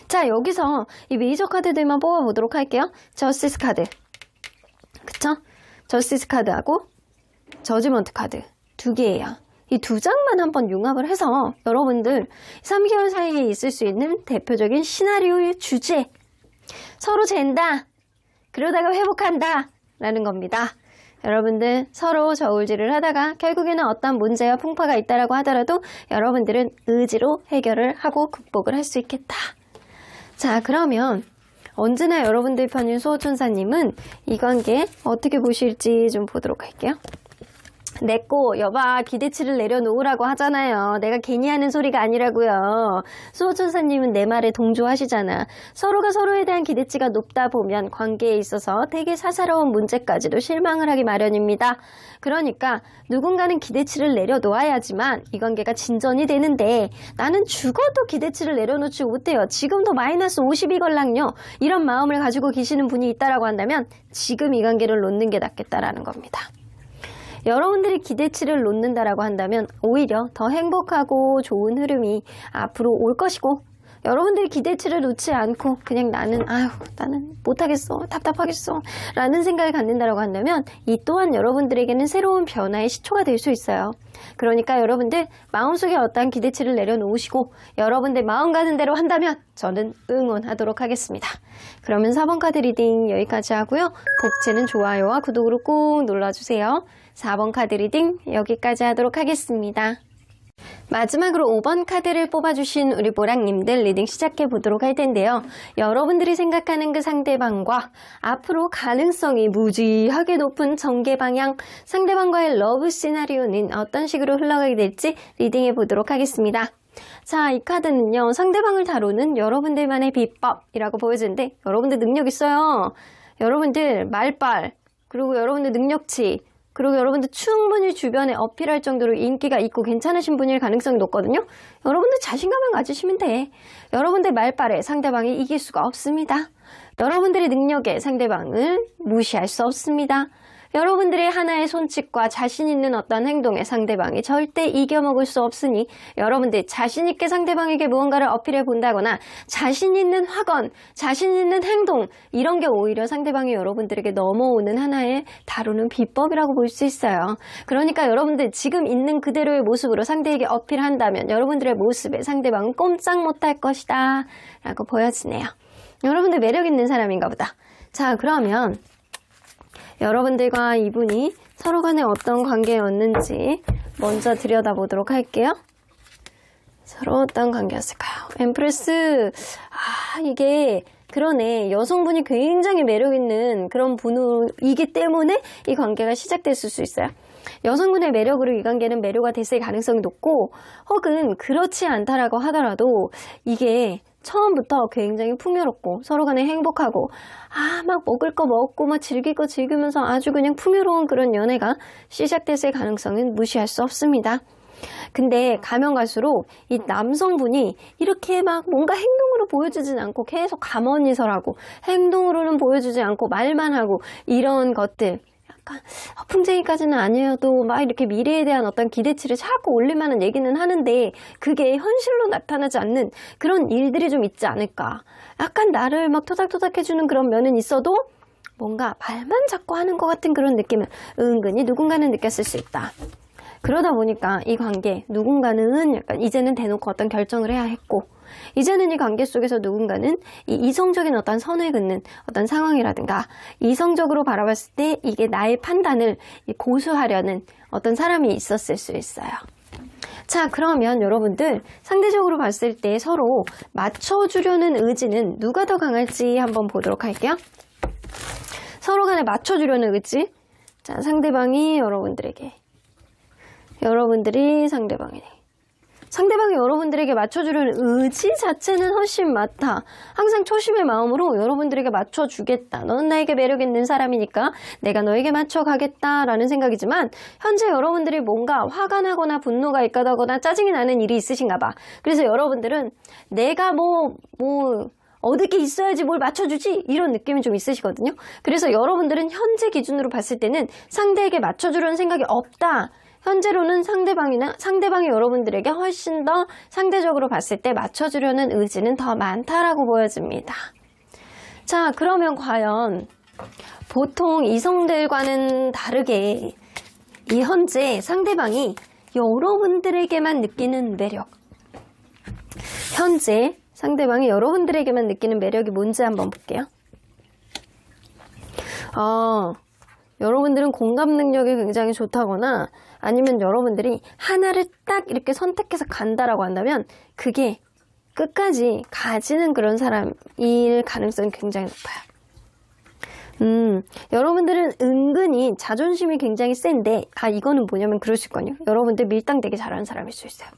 자, 여기서 이 메이저 카드들만 뽑아보도록 할게요. 저스티스 카드, 그쵸? 저스티스 카드하고 저지먼트 카드 두 개예요. 이 두 장만 한번 융합을 해서 여러분들 3개월 사이에 있을 수 있는 대표적인 시나리오의 주제, 서로 잰다, 그러다가 회복한다 라는 겁니다. 여러분들 서로 저울질을 하다가 결국에는 어떤 문제와 풍파가 있다라고 하더라도 여러분들은 의지로 해결을 하고 극복을 할 수 있겠다. 자, 그러면 언제나 여러분들 편인 수호천사님은 이 관계 어떻게 보실지 좀 보도록 할게요. 내꼬 여봐, 기대치를 내려놓으라고 하잖아요. 내가 괜히 하는 소리가 아니라고요. 수호천사님은 내 말에 동조하시잖아. 서로가 서로에 대한 기대치가 높다 보면 관계에 있어서 되게 사사로운 문제까지도 실망을 하기 마련입니다. 그러니까 누군가는 기대치를 내려놓아야지만 이 관계가 진전이 되는데 나는 죽어도 기대치를 내려놓지 못해요. 지금도 마이너스 50이걸랑요. 이런 마음을 가지고 계시는 분이 있다라고 한다면 지금 이 관계를 놓는 게 낫겠다라는 겁니다. 여러분들이 기대치를 놓는다라고 한다면 오히려 더 행복하고 좋은 흐름이 앞으로 올 것이고, 여러분들이 기대치를 놓지 않고 그냥 나는 못하겠어, 답답하겠어 라는 생각을 갖는다라고 한다면 이 또한 여러분들에게는 새로운 변화의 시초가 될 수 있어요. 그러니까 여러분들 마음속에 어떠한 기대치를 내려놓으시고 여러분들 마음 가는 대로 한다면 저는 응원하도록 하겠습니다. 그러면 4번 카드 리딩 여기까지 하고요. 복채는 좋아요와 구독으로 꼭 눌러주세요. 4번 카드 리딩 여기까지 하도록 하겠습니다. 마지막으로 5번 카드를 뽑아주신 우리 보랑님들 리딩 시작해 보도록 할 텐데요. 여러분들이 생각하는 그 상대방과 앞으로 가능성이 무지하게 높은 전개 방향, 상대방과의 러브 시나리오는 어떤 식으로 흘러가게 될지 리딩해 보도록 하겠습니다. 자, 이 카드는요, 상대방을 다루는 여러분들만의 비법이라고 보여지는데 여러분들 능력 있어요. 여러분들 말빨, 그리고 여러분들 능력치, 그리고 여러분들 충분히 주변에 어필할 정도로 인기가 있고 괜찮으신 분일 가능성이 높거든요. 여러분들 자신감을 가지시면 돼. 여러분들 말빨에 상대방이 이길 수가 없습니다. 여러분들의 능력에 상대방을 무시할 수 없습니다. 여러분들의 하나의 손짓과 자신 있는 어떤 행동에 상대방이 절대 이겨먹을 수 없으니 여러분들 자신 있게 상대방에게 무언가를 어필해 본다거나 자신 있는 확언, 자신 있는 행동, 이런 게 오히려 상대방이 여러분들에게 넘어오는 하나의 다루는 비법이라고 볼 수 있어요. 그러니까 여러분들 지금 있는 그대로의 모습으로 상대에게 어필한다면 여러분들의 모습에 상대방은 꼼짝 못할 것이다 라고 보여지네요. 여러분들 매력 있는 사람인가 보다. 자, 그러면 여러분들과 이분이 서로 간에 어떤 관계였는지 먼저 들여다보도록 할게요. 서로 어떤 관계였을까요? 엠프레스, 이게 그러네. 여성분이 굉장히 매력있는 그런 분이기 때문에 이 관계가 시작됐을 수 있어요. 여성분의 매력으로 이 관계는 매료가 됐을 가능성이 높고, 혹은 그렇지 않다라고 하더라도 이게 처음부터 굉장히 풍요롭고 서로 간에 행복하고 막 먹을 거 먹고 막 즐길 거 즐기면서 아주 그냥 풍요로운 그런 연애가 시작됐을 가능성은 무시할 수 없습니다. 근데 가면 갈수록 이 남성분이 이렇게 막 뭔가 행동으로 보여주진 않고 계속 가만히서라고 행동으로는 보여주지 않고 말만 하고 이런 것들, 약간 허풍쟁이까지는 아니어도 막 이렇게 미래에 대한 어떤 기대치를 자꾸 올릴 만한 얘기는 하는데 그게 현실로 나타나지 않는 그런 일들이 좀 있지 않을까. 약간 나를 막 토닥토닥 해주는 그런 면은 있어도 뭔가 말만 자꾸 하는 것 같은 그런 느낌을 은근히 누군가는 느꼈을 수 있다. 그러다 보니까 이 관계 누군가는 약간 이제는 대놓고 어떤 결정을 해야 했고 이제는 이 관계 속에서 누군가는 이 이성적인 어떤 선을 긋는 어떤 상황이라든가 이성적으로 바라봤을 때 이게 나의 판단을 고수하려는 어떤 사람이 있었을 수 있어요. 자, 그러면 여러분들 상대적으로 봤을 때 서로 맞춰주려는 의지는 누가 더 강할지 한번 보도록 할게요. 서로 간에 맞춰주려는 의지. 자, 상대방이 여러분들이 상대방이 여러분들에게 맞춰주려는 의지 자체는 훨씬 많다. 항상 초심의 마음으로 여러분들에게 맞춰주겠다. 너는 나에게 매력 있는 사람이니까 내가 너에게 맞춰가겠다라는 생각이지만 현재 여러분들이 뭔가 화가 나거나 분노가 있거나 짜증이 나는 일이 있으신가 봐. 그래서 여러분들은 내가 얻을 게 있어야지 뭘 맞춰주지? 이런 느낌이 좀 있으시거든요. 그래서 여러분들은 현재 기준으로 봤을 때는 상대에게 맞춰주려는 생각이 없다. 현재로는 상대방이 여러분들에게 훨씬 더 상대적으로 봤을 때 맞춰주려는 의지는 더 많다라고 보여집니다. 자, 그러면 과연 보통 이성들과는 다르게 이 현재 상대방이 여러분들에게만 느끼는 매력. 현재 상대방이 여러분들에게만 느끼는 매력이 뭔지 한번 볼게요. 여러분들은 공감 능력이 굉장히 좋다거나 아니면 여러분들이 하나를 딱 이렇게 선택해서 간다라고 한다면 그게 끝까지 가지는 그런 사람일 가능성이 굉장히 높아요. 여러분들은 은근히 자존심이 굉장히 센데 이거는 뭐냐면 그럴 수 있거든요. 여러분들 밀당 되게 잘하는 사람일 수 있어요.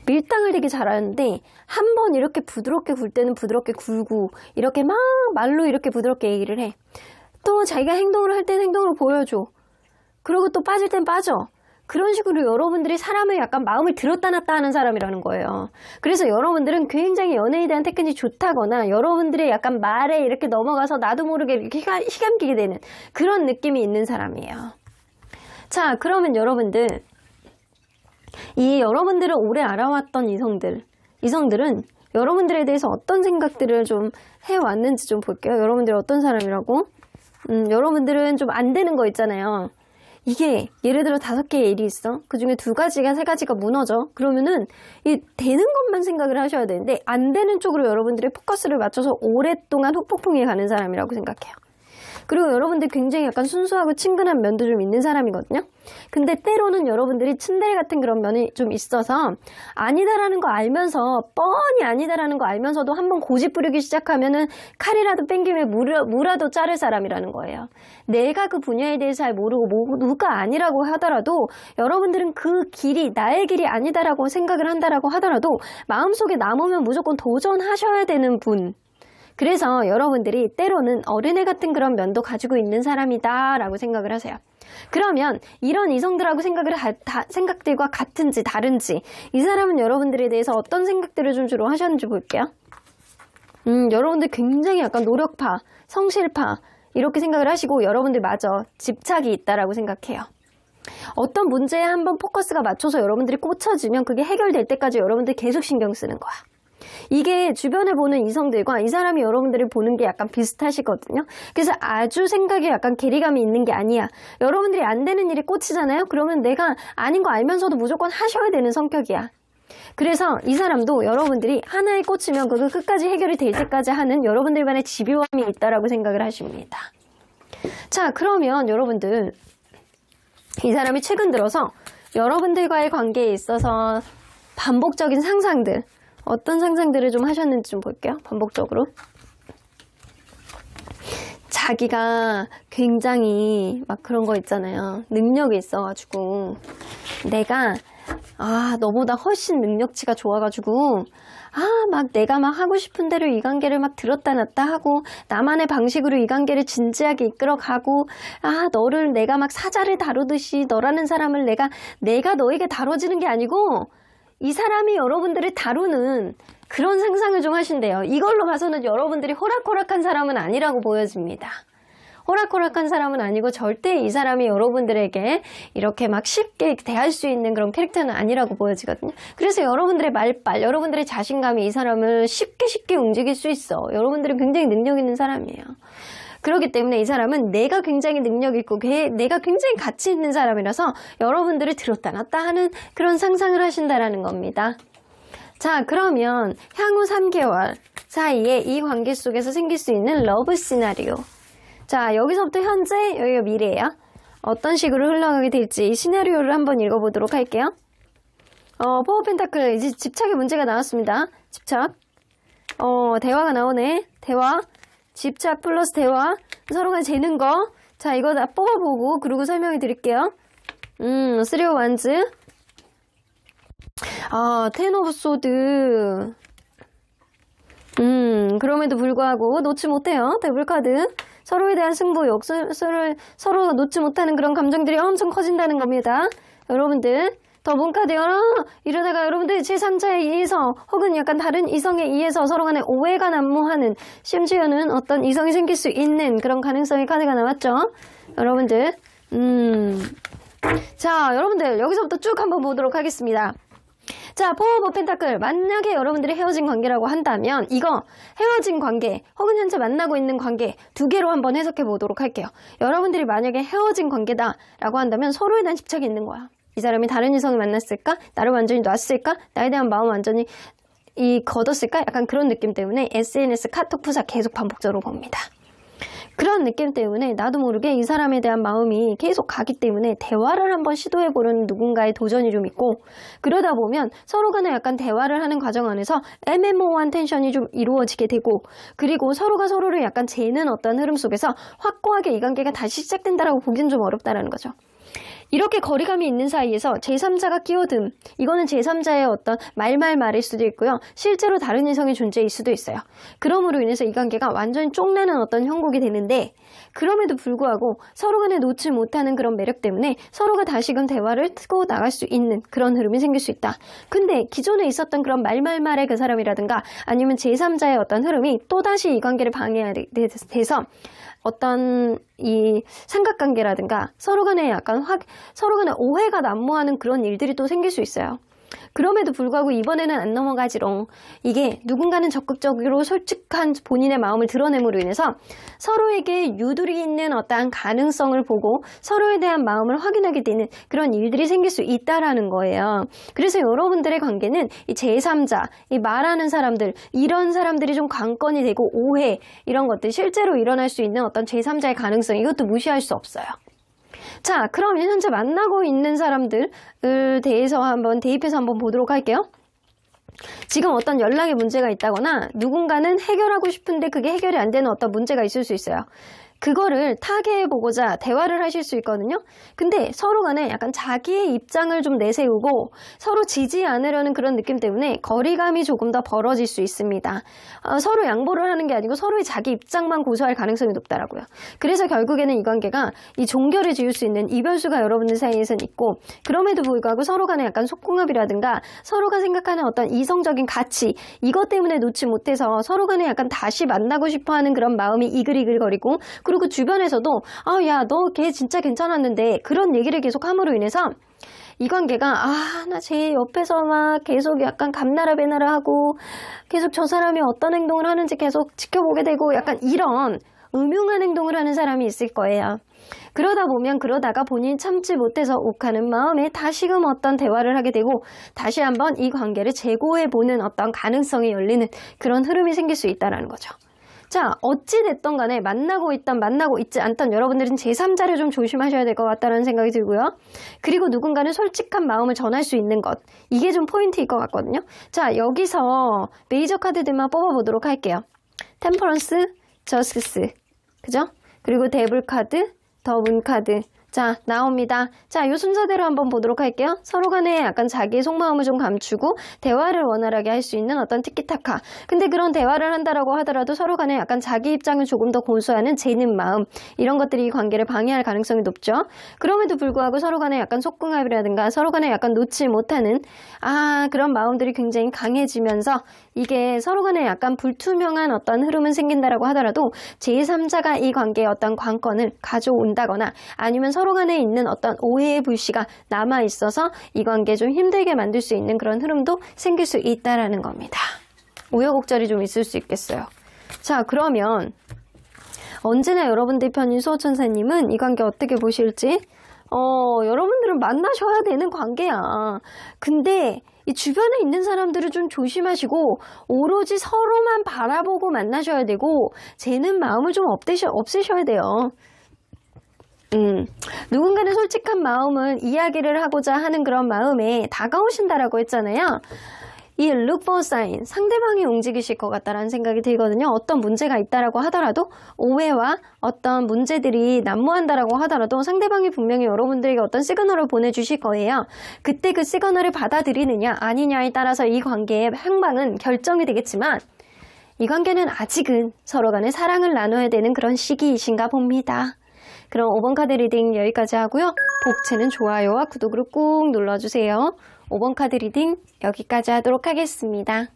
밀당을 되게 잘하는데 한 번 이렇게 부드럽게 굴 때는 부드럽게 굴고 이렇게 막 말로 이렇게 부드럽게 얘기를 해. 또 자기가 행동을 할 때는 행동으로 보여줘. 그리고 또 빠질 땐 빠져. 그런 식으로 여러분들이 사람을 약간 마음을 들었다 놨다 하는 사람이라는 거예요. 그래서 여러분들은 굉장히 연애에 대한 테크닉이 좋다거나 여러분들의 약간 말에 이렇게 넘어가서 나도 모르게 이렇게 휘감기게 되는 그런 느낌이 있는 사람이에요. 자, 그러면 여러분들을 오래 알아왔던 이성들은 여러분들에 대해서 어떤 생각들을 좀 해왔는지 좀 볼게요. 여러분들이 어떤 사람이라고? 여러분들은 좀 안 되는 거 있잖아요. 이게 예를 들어 5개의 일이 있어. 그 중에 2가지가 3가지가 무너져. 그러면은 이 되는 것만 생각을 하셔야 되는데 안 되는 쪽으로 여러분들이 포커스를 맞춰서 오랫동안 후폭풍에 가는 사람이라고 생각해요. 그리고 여러분들 굉장히 약간 순수하고 친근한 면도 좀 있는 사람이거든요. 근데 때로는 여러분들이 츤데레 같은 그런 면이 좀 있어서 아니다라는 거 알면서 뻔히 아니다라는 거 알면서도 한번 고집 부리기 시작하면은 칼이라도 뺑김에 무라도 자를 사람이라는 거예요. 내가 그 분야에 대해서 잘 모르고 누가 아니라고 하더라도 여러분들은 그 길이 나의 길이 아니다라고 생각을 한다라고 하더라도 마음속에 남으면 무조건 도전하셔야 되는 분. 그래서 여러분들이 때로는 어린애 같은 그런 면도 가지고 있는 사람이다 라고 생각을 하세요. 그러면 이런 이성들하고 생각들과 같은지 다른지 이 사람은 여러분들에 대해서 어떤 생각들을 좀 주로 하셨는지 볼게요. 여러분들 굉장히 약간 노력파, 성실파 이렇게 생각을 하시고 여러분들 마저 집착이 있다라고 생각해요. 어떤 문제에 한번 포커스가 맞춰서 여러분들이 꽂혀지면 그게 해결될 때까지 여러분들 계속 신경 쓰는 거야. 이게 주변에 보는 이성들과 이 사람이 여러분들을 보는 게 약간 비슷하시거든요. 그래서 아주 생각에 약간 괴리감이 있는 게 아니야. 여러분들이 안 되는 일에 꽂히잖아요. 그러면 내가 아닌 거 알면서도 무조건 하셔야 되는 성격이야. 그래서 이 사람도 여러분들이 하나에 꽂히면 그거 끝까지 해결이 될 때까지 하는 여러분들만의 집요함이 있다라고 생각을 하십니다. 자, 그러면 여러분들 이 사람이 최근 들어서 여러분들과의 관계에 있어서 반복적인 상상들 어떤 상상들을 좀 하셨는지 좀 볼게요. 반복적으로. 자기가 굉장히 막 그런 거 있잖아요. 능력이 있어가지고 내가 너보다 훨씬 능력치가 좋아가지고 내가 막 하고 싶은 대로 이 관계를 막 들었다 놨다 하고 나만의 방식으로 이 관계를 진지하게 이끌어가고 너를 내가 막 사자를 다루듯이 너라는 사람을 내가 너에게 다뤄지는 게 아니고 이 사람이 여러분들을 다루는 그런 상상을 좀 하신대요. 이걸로 봐서는 여러분들이 호락호락한 사람은 아니라고 보여집니다. 호락호락한 사람은 아니고 절대 이 사람이 여러분들에게 이렇게 막 쉽게 대할 수 있는 그런 캐릭터는 아니라고 보여지거든요. 그래서 여러분들의 말빨, 여러분들의 자신감이 이 사람을 쉽게 움직일 수 있어. 여러분들은 굉장히 능력 있는 사람이에요. 그렇기 때문에 이 사람은 내가 굉장히 능력 있고 내가 굉장히 가치 있는 사람이라서 여러분들을 들었다 놨다 하는 그런 상상을 하신다라는 겁니다. 자, 그러면 향후 3개월 사이에 이 관계 속에서 생길 수 있는 러브 시나리오. 자, 여기서부터 현재, 여기가 미래예요. 어떤 식으로 흘러가게 될지 이 시나리오를 한번 읽어보도록 할게요. 포어 펜타클, 이제 집착의 문제가 나왔습니다. 집착. 대화가 나오네. 대화. 집착 플러스 대화. 서로가 재는 거. 자, 이거 다 뽑아보고, 그리고 설명해 드릴게요. 3 wands. 텐 오브 소드. 그럼에도 불구하고 놓지 못해요. 데블 카드. 서로에 대한 승부욕, 서로 놓지 못하는 그런 감정들이 엄청 커진다는 겁니다. 여러분들, 더 문카드 이러다가 여러분들 제3자에 의해서 혹은 약간 다른 이성에 의해서 서로 간에 오해가 난무하는, 심지어는 어떤 이성이 생길 수 있는 그런 가능성의 카드가 나왔죠. 여러분들, 자, 여러분들 여기서부터 쭉 한번 보도록 하겠습니다. 자, 포어 오브 펜타클. 만약에 여러분들이 헤어진 관계라고 한다면 이거 헤어진 관계 혹은 현재 만나고 있는 관계 두 개로 한번 해석해 보도록 할게요. 여러분들이 만약에 헤어진 관계다라고 한다면 서로에 대한 집착이 있는 거야. 이 사람이 다른 이성을 만났을까? 나를 완전히 놨을까? 나에 대한 마음 완전히 걷었을까? 약간 그런 느낌 때문에 SNS 카톡 프사 계속 반복적으로 봅니다. 그런 느낌 때문에 나도 모르게 이 사람에 대한 마음이 계속 가기 때문에 대화를 한번 시도해보려는 누군가의 도전이 좀 있고, 그러다 보면 서로 간에 약간 대화를 하는 과정 안에서 애매모호한 텐션이 좀 이루어지게 되고, 그리고 서로가 서로를 약간 재는 어떤 흐름 속에서 확고하게 이 관계가 다시 시작된다라고 보기는 좀 어렵다라는 거죠. 이렇게 거리감이 있는 사이에서 제3자가 끼어듦, 이거는 제3자의 어떤 말일 수도 있고요. 실제로 다른 이성의 존재일 수도 있어요. 그럼으로 인해서 이 관계가 완전히 쪽나는 어떤 형국이 되는데, 그럼에도 불구하고 서로 간에 놓지 못하는 그런 매력 때문에 서로가 다시금 대화를 트고 나갈 수 있는 그런 흐름이 생길 수 있다. 근데 기존에 있었던 그런 말의 그 사람이라든가 아니면 제3자의 어떤 흐름이 또다시 이 관계를 방해돼서 어떤 이 삼각관계라든가 서로 간에 서로 간에 오해가 난무하는 그런 일들이 또 생길 수 있어요. 그럼에도 불구하고 이번에는 안 넘어가지롱. 이게 누군가는 적극적으로 솔직한 본인의 마음을 드러냄으로 인해서 서로에게 유도리 있는 어떠한 가능성을 보고 서로에 대한 마음을 확인하게 되는 그런 일들이 생길 수 있다라는 거예요. 그래서 여러분들의 관계는 이 제3자, 이 말하는 사람들, 이런 사람들이 좀 관건이 되고 오해, 이런 것들 실제로 일어날 수 있는 어떤 제3자의 가능성, 이것도 무시할 수 없어요. 자, 그럼 현재 만나고 있는 사람들을 대입해서 한번 보도록 할게요. 지금 어떤 연락에 문제가 있다거나 누군가는 해결하고 싶은데 그게 해결이 안 되는 어떤 문제가 있을 수 있어요. 그거를 타개해보고자 대화를 하실 수 있거든요. 근데 서로 간에 약간 자기의 입장을 좀 내세우고 서로 지지 않으려는 그런 느낌 때문에 거리감이 조금 더 벌어질 수 있습니다. 서로 양보를 하는 게 아니고 서로의 자기 입장만 고수할 가능성이 높다라고요. 그래서 결국에는 이 관계가 이 종결을 지을 수 있는 이별수가 여러분들 사이에서는 있고, 그럼에도 불구하고 서로 간에 약간 속궁합이라든가 서로가 생각하는 어떤 이성적인 가치, 이것 때문에 놓지 못해서 서로 간에 약간 다시 만나고 싶어하는 그런 마음이 이글이글거리고, 그리고 주변에서도 야, 너 걔 진짜 괜찮았는데 그런 얘기를 계속 함으로 인해서 이 관계가 나 제 옆에서 막 계속 약간 감나라 배나라 하고 계속 저 사람이 어떤 행동을 하는지 계속 지켜보게 되고 약간 이런 음흉한 행동을 하는 사람이 있을 거예요. 그러다가 본인이 참지 못해서 욱하는 마음에 다시금 어떤 대화를 하게 되고 다시 한번 이 관계를 재고해보는 어떤 가능성이 열리는 그런 흐름이 생길 수 있다는 거죠. 자, 어찌됐던 간에 만나고 있던 만나고 있지 않던 여러분들은 제3자를 좀 조심하셔야 될 것 같다는 생각이 들고요. 그리고 누군가는 솔직한 마음을 전할 수 있는 것, 이게 좀 포인트일 것 같거든요. 자, 여기서 메이저 카드들만 뽑아보도록 할게요. 템퍼런스, 저스티스, 그죠? 그리고 데블 카드, 더 문 카드, 자, 나옵니다. 자, 이 순서대로 한번 보도록 할게요. 서로 간에 약간 자기의 속마음을 좀 감추고 대화를 원활하게 할 수 있는 어떤 티키타카. 근데 그런 대화를 한다라고 하더라도 서로 간에 약간 자기 입장을 조금 더 고수하는 재는 마음. 이런 것들이 이 관계를 방해할 가능성이 높죠. 그럼에도 불구하고 서로 간에 약간 속궁합이라든가 서로 간에 약간 놓지 못하는 그런 마음들이 굉장히 강해지면서 이게 서로 간에 약간 불투명한 어떤 흐름은 생긴다라고 하더라도 제3자가 이 관계의 어떤 관건을 가져온다거나 아니면 서로 간에 있는 어떤 오해의 불씨가 남아있어서 이 관계 좀 힘들게 만들 수 있는 그런 흐름도 생길 수 있다라는 겁니다. 우여곡절이 좀 있을 수 있겠어요. 자, 그러면 언제나 여러분들 편인 수호천사님은 이 관계 어떻게 보실지 여러분들은 만나셔야 되는 관계야. 근데 이 주변에 있는 사람들을 좀 조심하시고 오로지 서로만 바라보고 만나셔야 되고 쟤는 마음을 좀 없애셔야 돼요. 누군가는 솔직한 마음은 이야기를 하고자 하는 그런 마음에 다가오신다라고 했잖아요. 이 look for sign, 상대방이 움직이실 것 같다라는 생각이 들거든요. 어떤 문제가 있다라고 하더라도 오해와 어떤 문제들이 난무한다라고 하더라도 상대방이 분명히 여러분들에게 어떤 시그널을 보내주실 거예요. 그때 그 시그널을 받아들이느냐 아니냐에 따라서 이 관계의 향방은 결정이 되겠지만 이 관계는 아직은 서로 간에 사랑을 나눠야 되는 그런 시기이신가 봅니다. 그럼 5번 카드 리딩 여기까지 하고요. 복채는 좋아요와 구독을 꾹 눌러주세요. 5번 카드 리딩 여기까지 하도록 하겠습니다.